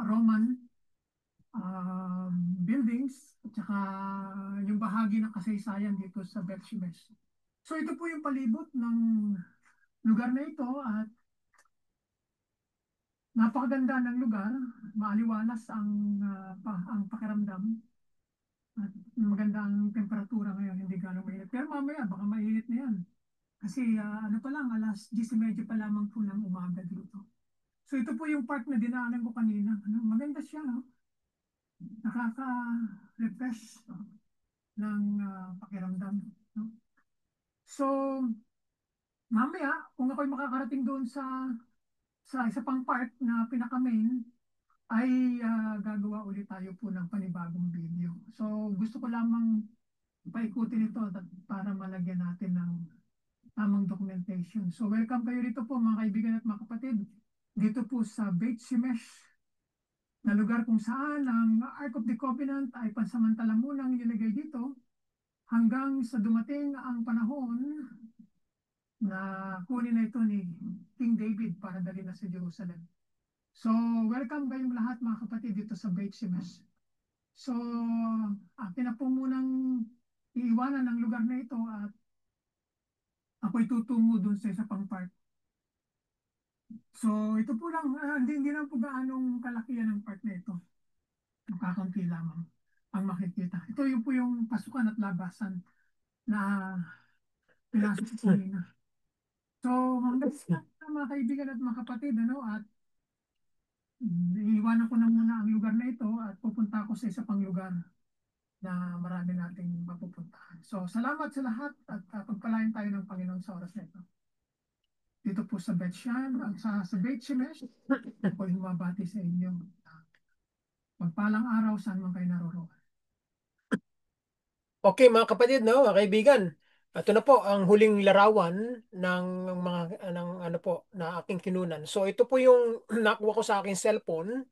Roman uh, buildings at saka yung bahagi ng kasaysayan dito sa Beth Shemesh. So ito po yung palibot ng lugar na ito at napakaganda ng lugar, maaliwalas ang pakiramdam at maganda ang temperatura ngayon, hindi gano'ng mainit. Pero mamaya baka mainit na yan. Kasi ano pa lang, alas 10:30 pa lamang po ng umaga dito. So ito po yung park na dinaanan ko kanina. Ano, maganda siya, no? Nakaka-refresh ng pakiramdam. No? So mamaya, kung ako'y makakarating doon sa isa pang park na pinaka-main, ay gagawa ulit tayo po ng panibagong video. So gusto ko lamang paikutin ito para malagyan natin ng tamang documentation. So welcome kayo dito po mga kaibigan at mga kapatid. Dito po sa Beit Shemesh na lugar kung saan ang Ark of the Covenant ay pansamantala munang ilagay dito hanggang sa dumating ang panahon na kunin na ito ni King David para dali na sa Jerusalem. So, welcome kayong lahat mga kapatid dito sa Beit Shemesh. So, akin na po munang iiwanan ang lugar na ito at ako'y tutungo dun sa isa pang part. So, ito po lang, hindi na po gaanong kalakihan ng part na ito. Kakaunti lamang ang makikita. Ito yung po yung pasukan at labasan na pinasok ko kanina. So, hanggang sa mga kaibigan at mga kapatid, ano, at iiwanan ko na muna ang lugar na ito at pupunta ako sa isa pang lugar na marami nating mapupuntahan. So, salamat sa lahat at pagpalain tayo ng Panginoon sa oras na ito. Dito po sa Betshan, sa Beit Shemesh, ako yung mabati sa inyo. Magpalang araw saan man kayo naroroon. Okay mga kapatid, no, mga kaibigan. Ito na po ang huling larawan ng mga ng ano po na aking kinunan. So ito po yung nakuha ko sa aking cellphone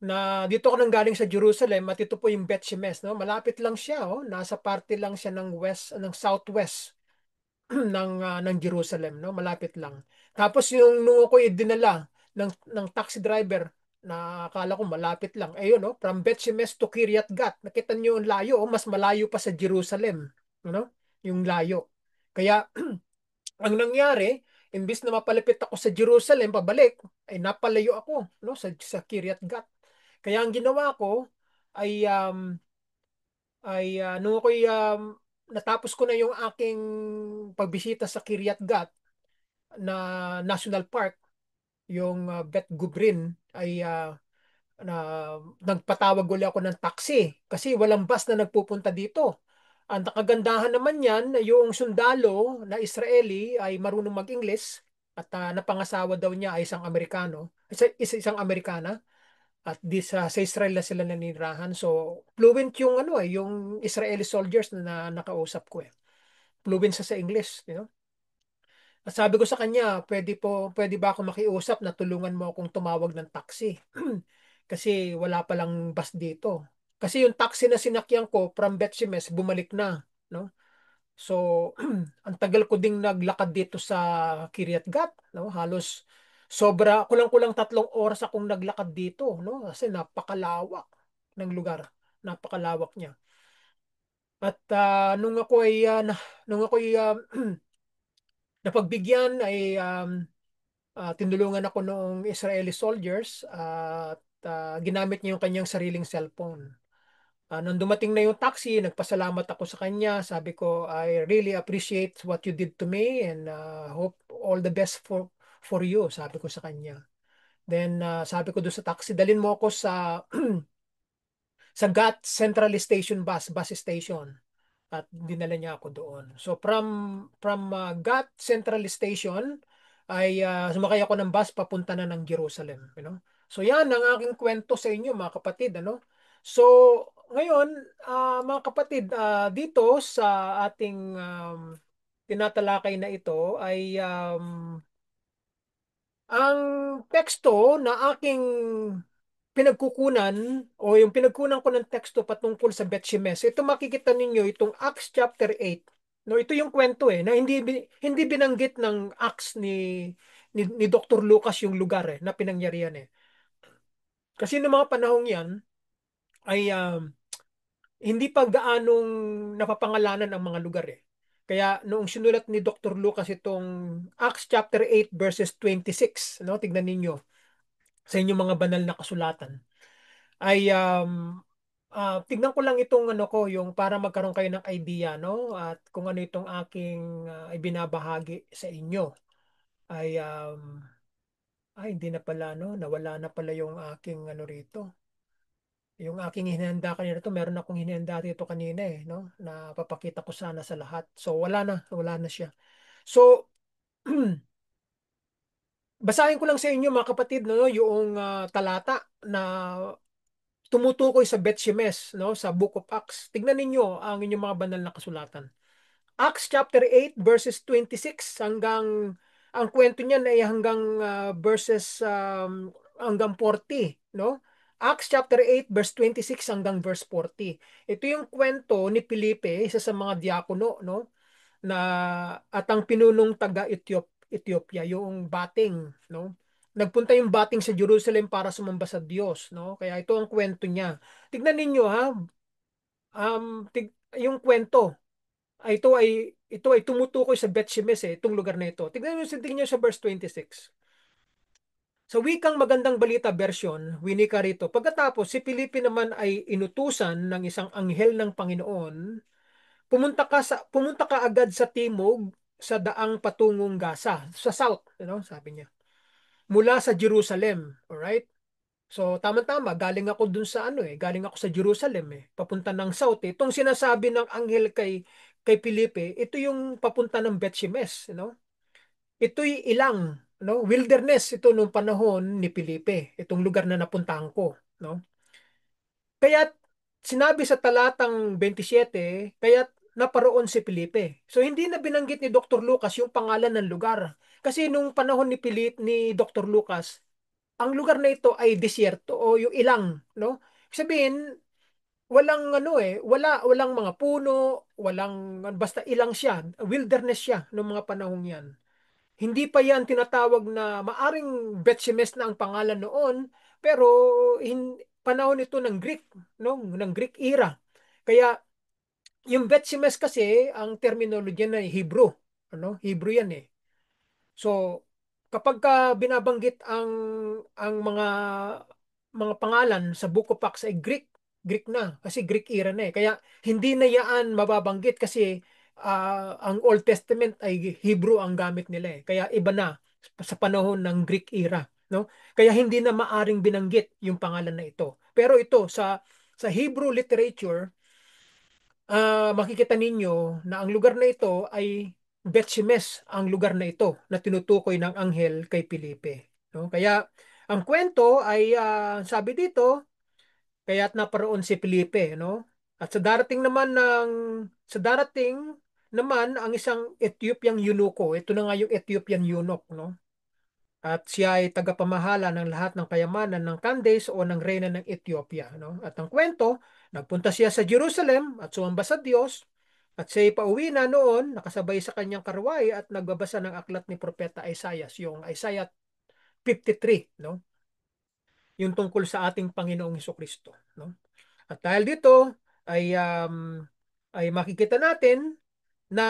na dito ako nang galing sa Jerusalem at ito po yung Bet Shemesh, no. Malapit lang siya, oh. Nasa parte lang siya ng southwest ng Jerusalem, no? Malapit lang. Tapos yung nung ako dinala ng taxi driver na akala ko malapit lang. Ayun, no? From Bet Shemesh to Kiryat Gat. Nakita niyo yung layo, oh, mas malayo pa sa Jerusalem, no? Yung layo. Kaya ang nangyari, imbis na mapalapit ako sa Jerusalem pabalik, ay napalayo ako, no, sa Kiryat Gat. Kaya ang ginawa ko ay nung ako'y natapos ko na yung aking pagbisita sa Kiryat Gat na National Park, yung Bet Gubrin, ay na nagpatawag ulit ako ng taxi kasi walang bus na nagpupunta dito. Ang kagandahan naman yan, yung sundalo na Israeli ay marunong mag-English at napangasawa daw niya ay isang Amerikano, isang Amerikana at sa Israel na sila nanirahan. So fluent yung yung Israeli soldiers na nakausap ko eh. Fluent sa English, you know. At sabi ko sa kanya, pwede ba ako makiusap na tulungan mo akong tumawag ng taxi? Kasi wala palang bus dito. Kasi yung taxi na sinakyan ko from Betsemes, bumalik na, no? So, ang tagal ko ding naglakad dito sa Kiryat Gat, no? Halos kulang-kulang 3 oras akong naglakad dito, no? Kasi napakalawak ng lugar. Napakalawak niya. At nung ako ay napagbigyan ay tinulungan ako noong Israeli soldiers at ginamit niya yung kanyang sariling cellphone. Nung dumating na yung taxi, nagpasalamat ako sa kanya. Sabi ko, I really appreciate what you did to me and hope all the best for you, sabi ko sa kanya. Then sabi ko doon sa taxi, dalhin mo ako sa GAT Central Station bus station. At dinala niya ako doon. So from GAT Central Station ay sumakay ako ng bus papunta na ng Jerusalem, you know. So yan ang aking kwento sa inyo mga kapatid, ano. So ngayon mga kapatid, dito sa ating tinatalakay na ito ay ang teksto na aking pinagkukunan o yung pinagkunan ko ng teksto patungkol sa Bet Shemesh. Ito makikita ninyo itong Acts chapter 8. No, ito yung kwento na hindi binanggit ng Acts ni Dr. Lucas yung lugar na pinangyarihan Kasi noong mga panahong 'yan ay hindi pa gaanong napapangalanan ang mga lugar Kaya noong sinulat ni Dr. Lucas itong Acts chapter 8 verses 26, no, tignan ninyo sa inyong mga banal na kasulatan ay tignan ko lang itong ano ko yung para magkaroon kayo ng idea no at kung ano itong aking ibinabahagi sa inyo ay hindi na pala no nawala na pala yung aking ano rito yung aking hinihanda kanina to meron akong hinihanda dito kanina no na papakita ko sana sa lahat so wala na siya so basahin ko lang sa inyo mga kapatid no yung talata na tumutukoy sa Bet Shemesh, no, sa Book of Acts. Tignan ninyo ang inyong mga banal na kasulatan. Acts chapter 8 verses 26 hanggang ang kwento niyan ay hanggang verses hanggang 40, no? Acts chapter 8 verse 26 hanggang verse 40. Ito yung kwento ni Felipe, isa sa mga diakono, no? Na at ang pinunong taga Ethiopia, yung bating, no? Nagpunta yung bating sa Jerusalem para sumamba sa Diyos, no? Kaya ito ang kwento niya. Tignan ninyo ha, yung kwento ito ay tumutukoy sa Bet Shemesh itong lugar na ito. Tignan niyo sa verse 26. Sa wikang magandang balita version, winika rito, pagkatapos si Felipe naman ay inutusan ng isang anghel ng Panginoon, pumunta ka agad sa timog sa daang patungong Gaza, sa south, sabi niya. Mula sa Jerusalem, alright? So tama-tama, galing ako dun sa galing ako sa Jerusalem papunta ng south Itong sinasabi ng anghel kay Felipe, ito yung papunta ng Bet-Shemesh, Ito'y ilang, wilderness ito nung panahon ni Felipe, itong lugar na napuntahan ko, Kaya sinabi sa talatang 27, kaya naparoon si Felipe. So hindi na binanggit ni Dr. Lucas yung pangalan ng lugar. Kasi nung panahon ni Dr. Lucas, ang lugar na ito ay disyerto o yung ilang, Sabihin, walang mga puno, basta ilang siya, wilderness siya noong mga panahong 'yan. Hindi pa yan tinatawag na maaring Bet-Shemesh na ang pangalan noon, pero panahon ito ng Greek, no? Ng Greek era. Kaya yung Bet-Shemesh kasi ang terminology na Hebrew, Hebrew yan So, kapag ka binabanggit ang mga pangalan sa Book of Acts ay Greek na kasi Greek era na Kaya hindi na yaan mababanggit kasi ang Old Testament ay Hebrew ang gamit nila Kaya iba na sa panahon ng Greek era, no? Kaya hindi na maaring binanggit yung pangalan na ito. Pero ito sa Hebrew literature makikita ninyo na ang lugar na ito ay Bet-Shemesh ang lugar na ito na tinutukoy ng anghel kay Felipe. No? Kaya ang kwento ay sabi dito, kaya't naparoon si Felipe, no? At sa darating naman ang isang Ethiopian eunuko. Ito na nga yung Ethiopian eunuch, no? At siya ay tagapamahala ng lahat ng kayamanan ng Candace o ng reyna ng Ethiopia. No? At ang kwento, nagpunta siya sa Jerusalem at sumamba sa Diyos at siya ay pauwi na noon, nakasabay sa kanyang karwahe at nagbabasa ng aklat ni Propeta Isaiah, yung Isaiah 53, no? Yung tungkol sa ating Panginoong Hesukristo, no? At dahil dito ay makikita natin na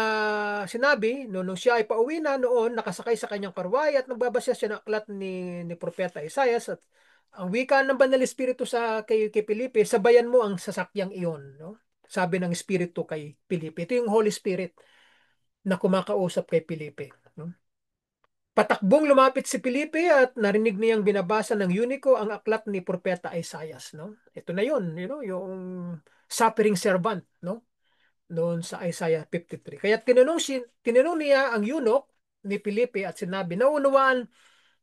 sinabi nung siya ay pauwi na noon, nakasakay sa kanyang karwahe at nagbabasa siya ng aklat ni Propeta Isaias at ang wika ng Banal Espiritu kay Felipe, sabayan mo ang sasakyang iyon, no? Sabi ng Espiritu kay Felipe. Ito yung Holy Spirit na kumakausap kay Felipe, no? Patakbong lumapit si Felipe at narinig niyang binabasa ng Unico ang aklat ni Propeta Isaias, no? Ito na yun, yung suffering servant, no? Noon sa Isaiah 53. Kaya tinanong niya ang eunuch ni Felipe at sinabi, naunawaan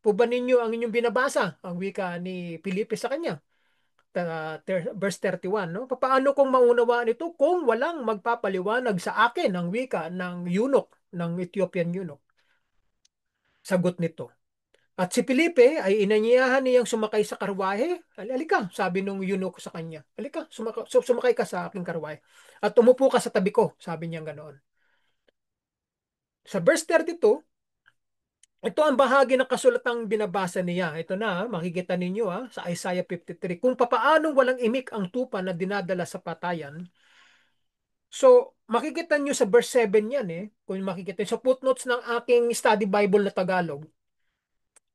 po ba ninyo ang inyong binabasa? Ang wika ni Felipe sa kanya. Verse 31, no? Paano kung maunawaan ito kung walang magpapaliwanag sa akin ang wika ng eunuch? ng Ethiopian eunuch. Sagot nito. At si Felipe ay inanyayahan niyang sumakay sa karwahe. Alika, sabi nung eunuch sa kanya. Alika, sumakay ka sa aking karwahe. At umupo ka sa tabi ko, sabi niya ganoon. Sa verse 32, ito ang bahagi ng kasulatang binabasa niya. Ito na, makikita ninyo sa Isaiah 53. Kung papaanong walang imik ang tupa na dinadala sa patayan. So, makikita niyo sa verse 7 yan Kung makikita niyo sa footnotes ng aking study Bible na Tagalog,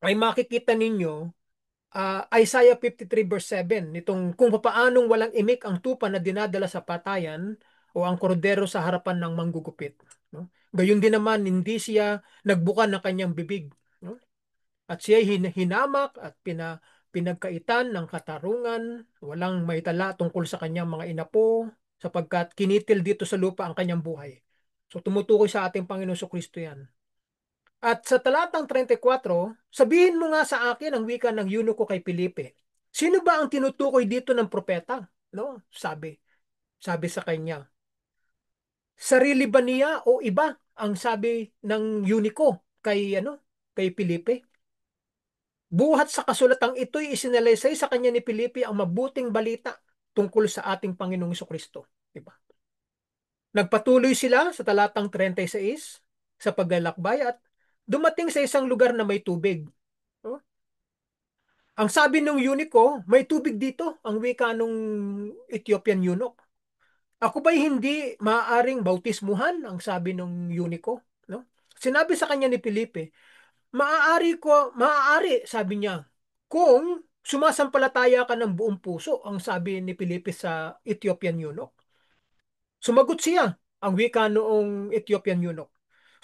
ay makikita ninyo Isaiah 53 verse 7, nitong kung papaanong walang imik ang tupa na dinadala sa patayan o ang kordero sa harapan ng manggugupit. No? Gayun din naman, hindi siya nagbuka ng kanyang bibig. No? At siya hinamak at pinagkaitan ng katarungan, walang maitala tungkol sa kanyang mga inapo, sapagkat kinitil dito sa lupa ang kanyang buhay. So tumutukoy sa ating Panginoon Kristo yan. At sa talatang 34, sabihin mo nga sa akin ang wika ng eunuko kay Felipe. Sino ba ang tinutukoy dito ng propeta? No, sabi sa kanya. Sarili ba niya o iba ang sabi ng eunuko kay Felipe? Buhat sa kasulatang ito'y isinalaysay sa kanya ni Felipe ang mabuting balita tungkol sa ating Panginoong Kristo. Diba? Nagpatuloy sila sa talatang 36 sa paglalakbay at dumating sa isang lugar na may tubig. No? Ang sabi ng eunuch may tubig dito, ang wika nung Ethiopian eunuch. Ako ba'y hindi maaaring bautismuhan? Ang sabi ng eunuch no? Sinabi sa kanya ni Felipe, maaari, sabi niya, kung sumasampalataya ka ng buong puso, ang sabi ni Felipe sa Ethiopian eunuch. Sumagot siya, ang wika noong Ethiopian eunuch.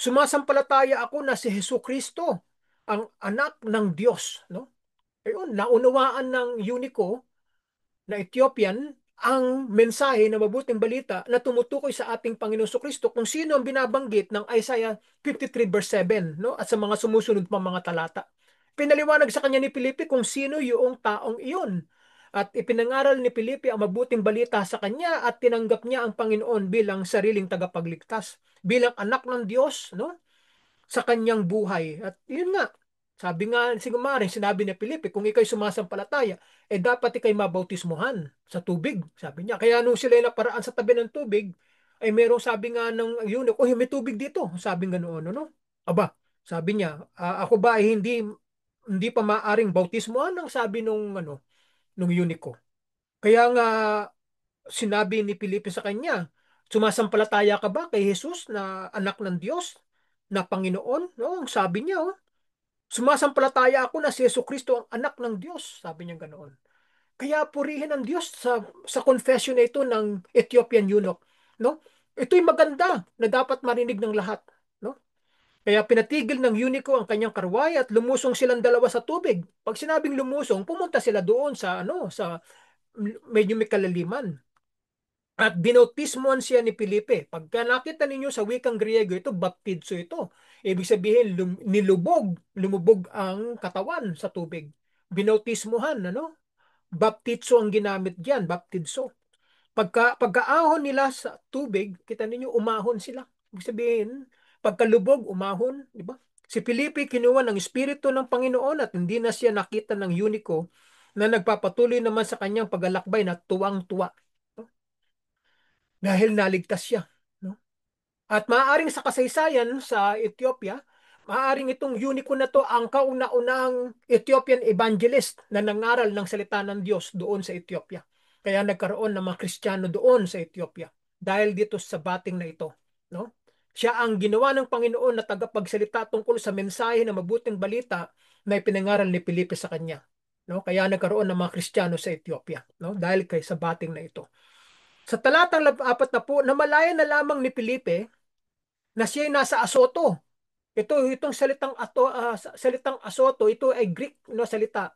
Sumasampalataya ako na si Hesus Kristo, ang anak ng Diyos, no? Ayun, naunawaan ng Unico na Ethiopian ang mensahe na mabuting balita na tumutukoy sa ating Panginoon Kristo kung sino ang binabanggit ng Isaiah 53 verse 7 no? At sa mga sumusunod pa mga talata. Pinaliwanag sa kanya ni Felipe kung sino yung taong iyon. At ipinangaral ni Felipe ang mabuting balita sa kanya at tinanggap niya ang Panginoon bilang sariling tagapagligtas, bilang anak ng Diyos, no? Sa kanyang buhay. At yun nga, sabi nga si Gumare, sinabi ni Felipe, kung ikay sumasampalataya, dapat ikay mabautismuhan sa tubig. Sabi niya, kaya nung sila naparaan sa tabi ng tubig, ay merong sabi nga ng eunuch, oh, may tubig dito. Sabi nga noon, ano? Aba, sabi niya, ako ba ay hindi pa maaring bautismuhan ang sabi nung eunuch ko. Kaya nga sinabi ni Felipe sa kanya, sumasampalataya ka ba kay Jesus na anak ng Diyos, na Panginoon? No, ang sabi niya, sumasampalataya ako na si Jesucristo ang anak ng Diyos. Sabi niya ganoon. Kaya purihin ang Diyos sa confession na ito ng Ethiopian eunuch. No? Ito'y maganda na dapat marinig ng lahat. No? Kaya pinatigil ng eunuch ang kanyang karway at lumusong silang dalawa sa tubig. Pag sinabing lumusong, pumunta sila doon sa medyo may kalaliman. At binautismoan siya ni Felipe. Pagka nakita ninyo sa wikang Griego, ito, baptizo ito. Ibig sabihin, lumubog ang katawan sa tubig. Binautismohan, ano? Baptizo ang ginamit diyan, baptizo. Pagkaahon nila sa tubig, kita ninyo, umahon sila. Ibig sabihin, pagkalubog, umahon, di ba? Si Felipe kinuha ng Espiritu ng Panginoon at hindi na siya nakita ng Unico na nagpapatuloy naman sa kanyang paglalakbay na tuwang-tuwa. Dahil naligtas siya. No? At maaaring sa kasaysayan sa Ethiopia, maaaring itong Unico na to ang kauna-unahang Ethiopian evangelist na nangaral ng salita ng Diyos doon sa Ethiopia. Kaya nagkaroon ng mga Kristiyano doon sa Ethiopia dahil dito sa bating na ito. No? Siya ang ginawa ng Panginoon na tagapagsalita tungkol sa mensahe na mabuting balita na ipinangaral ni Felipe sa kanya. No? Kaya nagkaroon ng mga Kristiyano sa Ethiopia, no? Dahil kay sa bating na ito. Sa talatang 4 na po, namalayan na lamang ni Felipe na siya ay nasa Asoto. Itong salitang Asoto, ito ay Greek no salita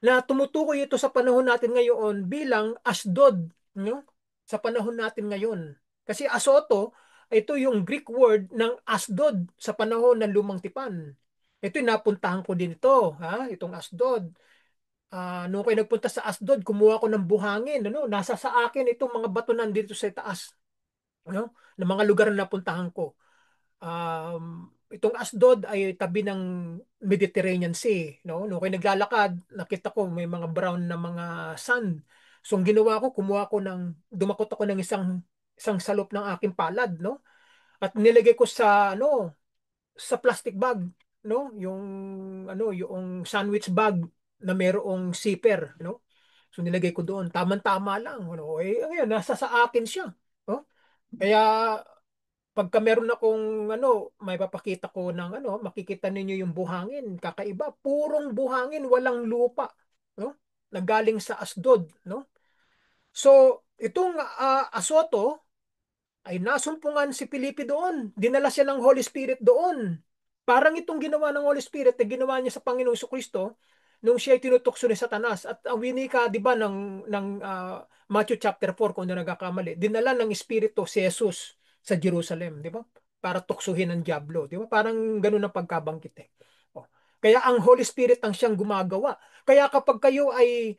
na tumutukoy ito sa panahon natin ngayon bilang Asdod, no? Sa panahon natin ngayon. Kasi Asoto, ito yung Greek word ng Asdod sa panahon ng Lumang Tipan. Ito napuntahan ko din ito, itong Asdod. Nung kayo nagpunta sa Asdod, kumuha ko ng buhangin. Ano? Nasa sa akin itong mga bato nandito sa taas. Ano? Ng mga lugar na napuntahan ko. Itong Asdod ay tabi ng Mediterranean Sea, no? Nung ako'y naglalakad, nakita ko may mga brown na mga sand. So, ang ginawa ko, dumakot ako ng isang salop ng aking palad, no? At nilagay ko sa plastic bag, no? Yung sandwich bag na merong zipper, no? So, nilagay ko doon. Tama-tama lang, no? Ngayon, nasa sa akin siya. No? Kaya pagka meron akong may papakita ko ng makikita ninyo yung buhangin, kakaiba, purong buhangin, walang lupa, no? Nagaling sa Asdod, no? So, itong Asoto ay nasumpungan si Felipe doon. Dinala siya ng Holy Spirit doon. Parang itong ginawa ng Holy Spirit na ginawa niya sa Panginoong Kristo nung siya ay tinutukso ni Satanas. At ang winika, di ba, ng Matthew chapter 4, kung na nagkakamali, dinala ng Espiritu si Jesus sa Jerusalem, di ba? Para tuksuhin ng Diablo, di ba? Parang ganun ang pagkabangkit eh. Oh. Kaya ang Holy Spirit ang siyang gumagawa. Kaya kapag kayo ay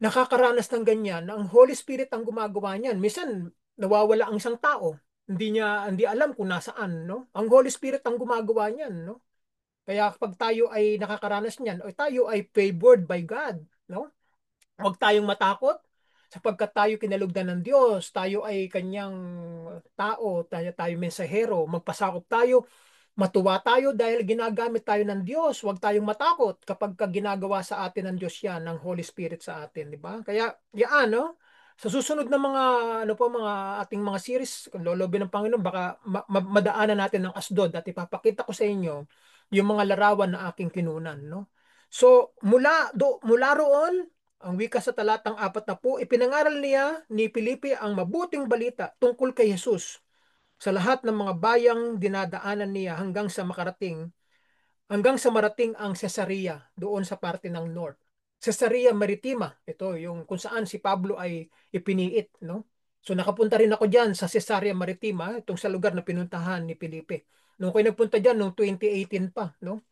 nakakaranas ng ganyan, ang Holy Spirit ang gumagawa niyan. Minsan, nawawala ang isang tao. Hindi alam kung nasaan, no? Ang Holy Spirit ang gumagawa niyan, no? Kaya kapag tayo ay nakakaranas niyan, o tayo ay favored by God, no? Huwag tayong matakot sapagkat tayo kinalugdan ng Diyos, tayo ay kanyang tayo mensahero, magpasakop tayo. Matuwa tayo dahil ginagamit tayo ng Diyos. Huwag tayong matakot kapag ginagawa sa atin ng Diyos yan, ng Holy Spirit sa atin, di ba? Kaya, yan, no? Sa susunod na mga ating mga series, kung lolobin ng Panginoon, baka madaanan natin ng Asdod at ipapakita ko sa inyo yung mga larawan na aking kinunan, no? So, mula roon, ang wika sa talatang 40, ipinangaral niya ni Felipe ang mabuting balita tungkol kay Jesus sa lahat ng mga bayang dinadaanan niya hanggang sa marating ang Cesarea doon sa parte ng North. Cesarea Maritima, ito yung kung saan si Pablo ay ipiniit, no? So nakapunta rin ako diyan sa Cesarea Maritima, itong sa lugar na pinuntahan ni Felipe. Nung ako nagpunta diyan noong 2018 pa, no?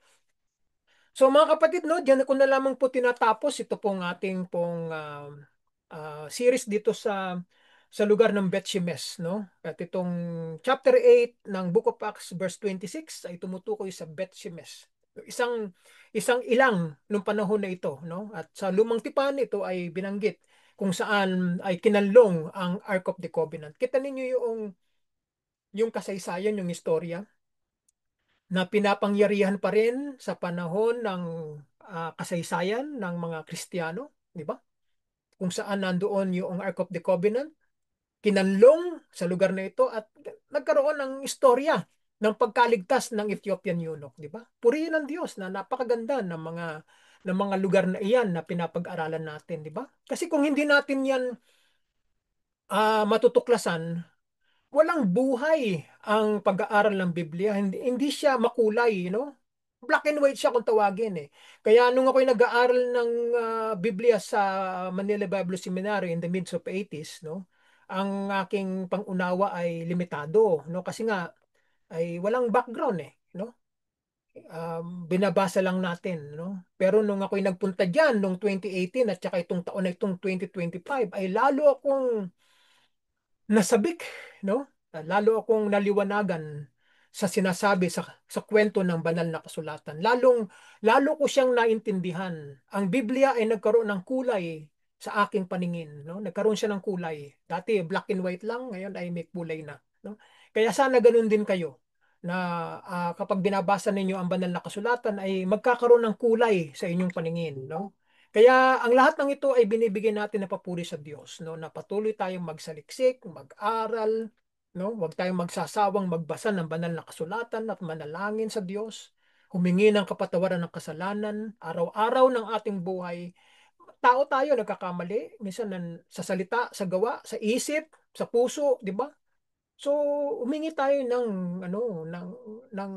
So mga kapatid, no, diyan ko na lamang po tinatapos ito pong ating series dito sa lugar ng Bet-Shemesh, no? At itong chapter 8 ng Book of Acts verse 26 ay tumutukoy sa Bet-Shemesh. Isang isang ilang nung panahon na ito, no? At sa Lumang Tipan ito ay binanggit kung saan ay kinanlong ang Ark of the Covenant. Kita ninyo yung kasaysayan, yung istorya na pinapangyarihan pa rin sa panahon ng kasaysayan ng mga Kristiyano, di ba? Kung saan nandoon yung Ark of the Covenant, kinanlong sa lugar na ito at nagkaroon ng istorya ng pagkaligtas ng Ethiopian eunuch, di ba? Purihin ng Diyos na napakaganda ng mga lugar na iyan na pinapag-aralan natin, di ba? Kasi kung hindi natin yan matutuklasan, walang buhay ang pag-aaral ng Biblia. Hindi siya makulay, Black and white siya kung tawagin eh. Kaya nung ako'y nag-aaral ng Biblia sa Manila Bible Seminary in the midst of 80s, ang aking pangunawa ay limitado, Kasi nga ay walang background eh, binabasa lang natin, Pero nung ako'y nagpunta diyan nung 2018 at saka itong taon na itong 2025 ay lalo akong nasabik, no? Lalo akong naliwanagan sa sinasabi sa kwento ng banal na kasulatan. Lalo ko siyang naintindihan. Ang Biblia ay nagkaroon ng kulay sa aking paningin, no? Nagkaroon siya ng kulay. Dati black and white lang, ngayon ay may kulay na, no? Kaya sana ganun din kayo na kapag binabasa ninyo ang banal na kasulatan ay magkakaroon ng kulay sa inyong paningin, no? Kaya ang lahat ng ito ay binibigyan natin na papuri sa Diyos, no? Na patuloy tayong magsaliksik, mag-aral, no? Huwag tayong magsasawang magbasa ng banal na kasulatan at manalangin sa Diyos, humingi ng kapatawaran ng kasalanan, araw-araw ng ating buhay. Tao tayo nagkakamali, minsan sa salita, sa gawa, sa isip, sa puso, di ba? So, humingi tayo ng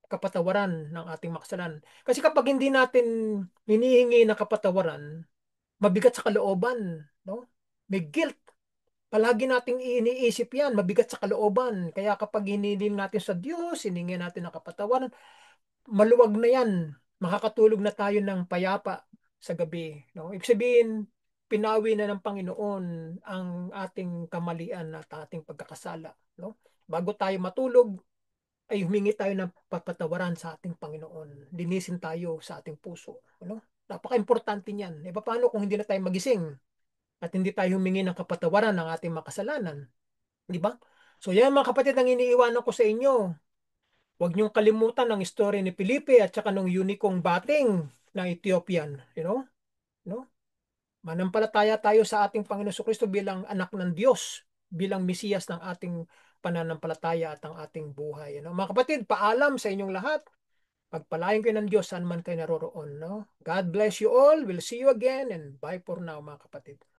kapatawaran ng ating makasalanan. Kasi kapag hindi natin hinihingi ng kapatawaran, mabigat sa kalooban, May guilt. Palagi nating iniisip yan, mabigat sa kalooban. Kaya kapag hiniling natin sa Diyos, hiningi natin ng kapatawaran, maluwag na yan. Makakatulog na tayo ng payapa sa gabi, Ibig sabihin, pinawi na ng Panginoon ang ating kamalian at ating pagkakasala, Bago tayo matulog, ay humingi tayo ng papatawaran sa ating Panginoon. Linisin tayo sa ating puso. Ano? Napaka-importante niyan. E paano kung hindi na tayo magising at hindi tayo humingi ng kapatawaran ng ating makasalanan? Di ba? So yan mga kapatid ang iniiwanan ko sa inyo. Huwag niyong kalimutan ang story ni Felipe at saka ng unikong bating na Ethiopian. You know? No? Manampalataya tayo sa ating Panginoon Kristo bilang anak ng Diyos, bilang Mesiyas ng ating pananampalataya at ang ating buhay. Ano? Mga kapatid, paalam sa inyong lahat. Pagpalain kayo ng Diyos saan man kayo naroroon. No? God bless you all. We'll see you again and bye for now mga kapatid.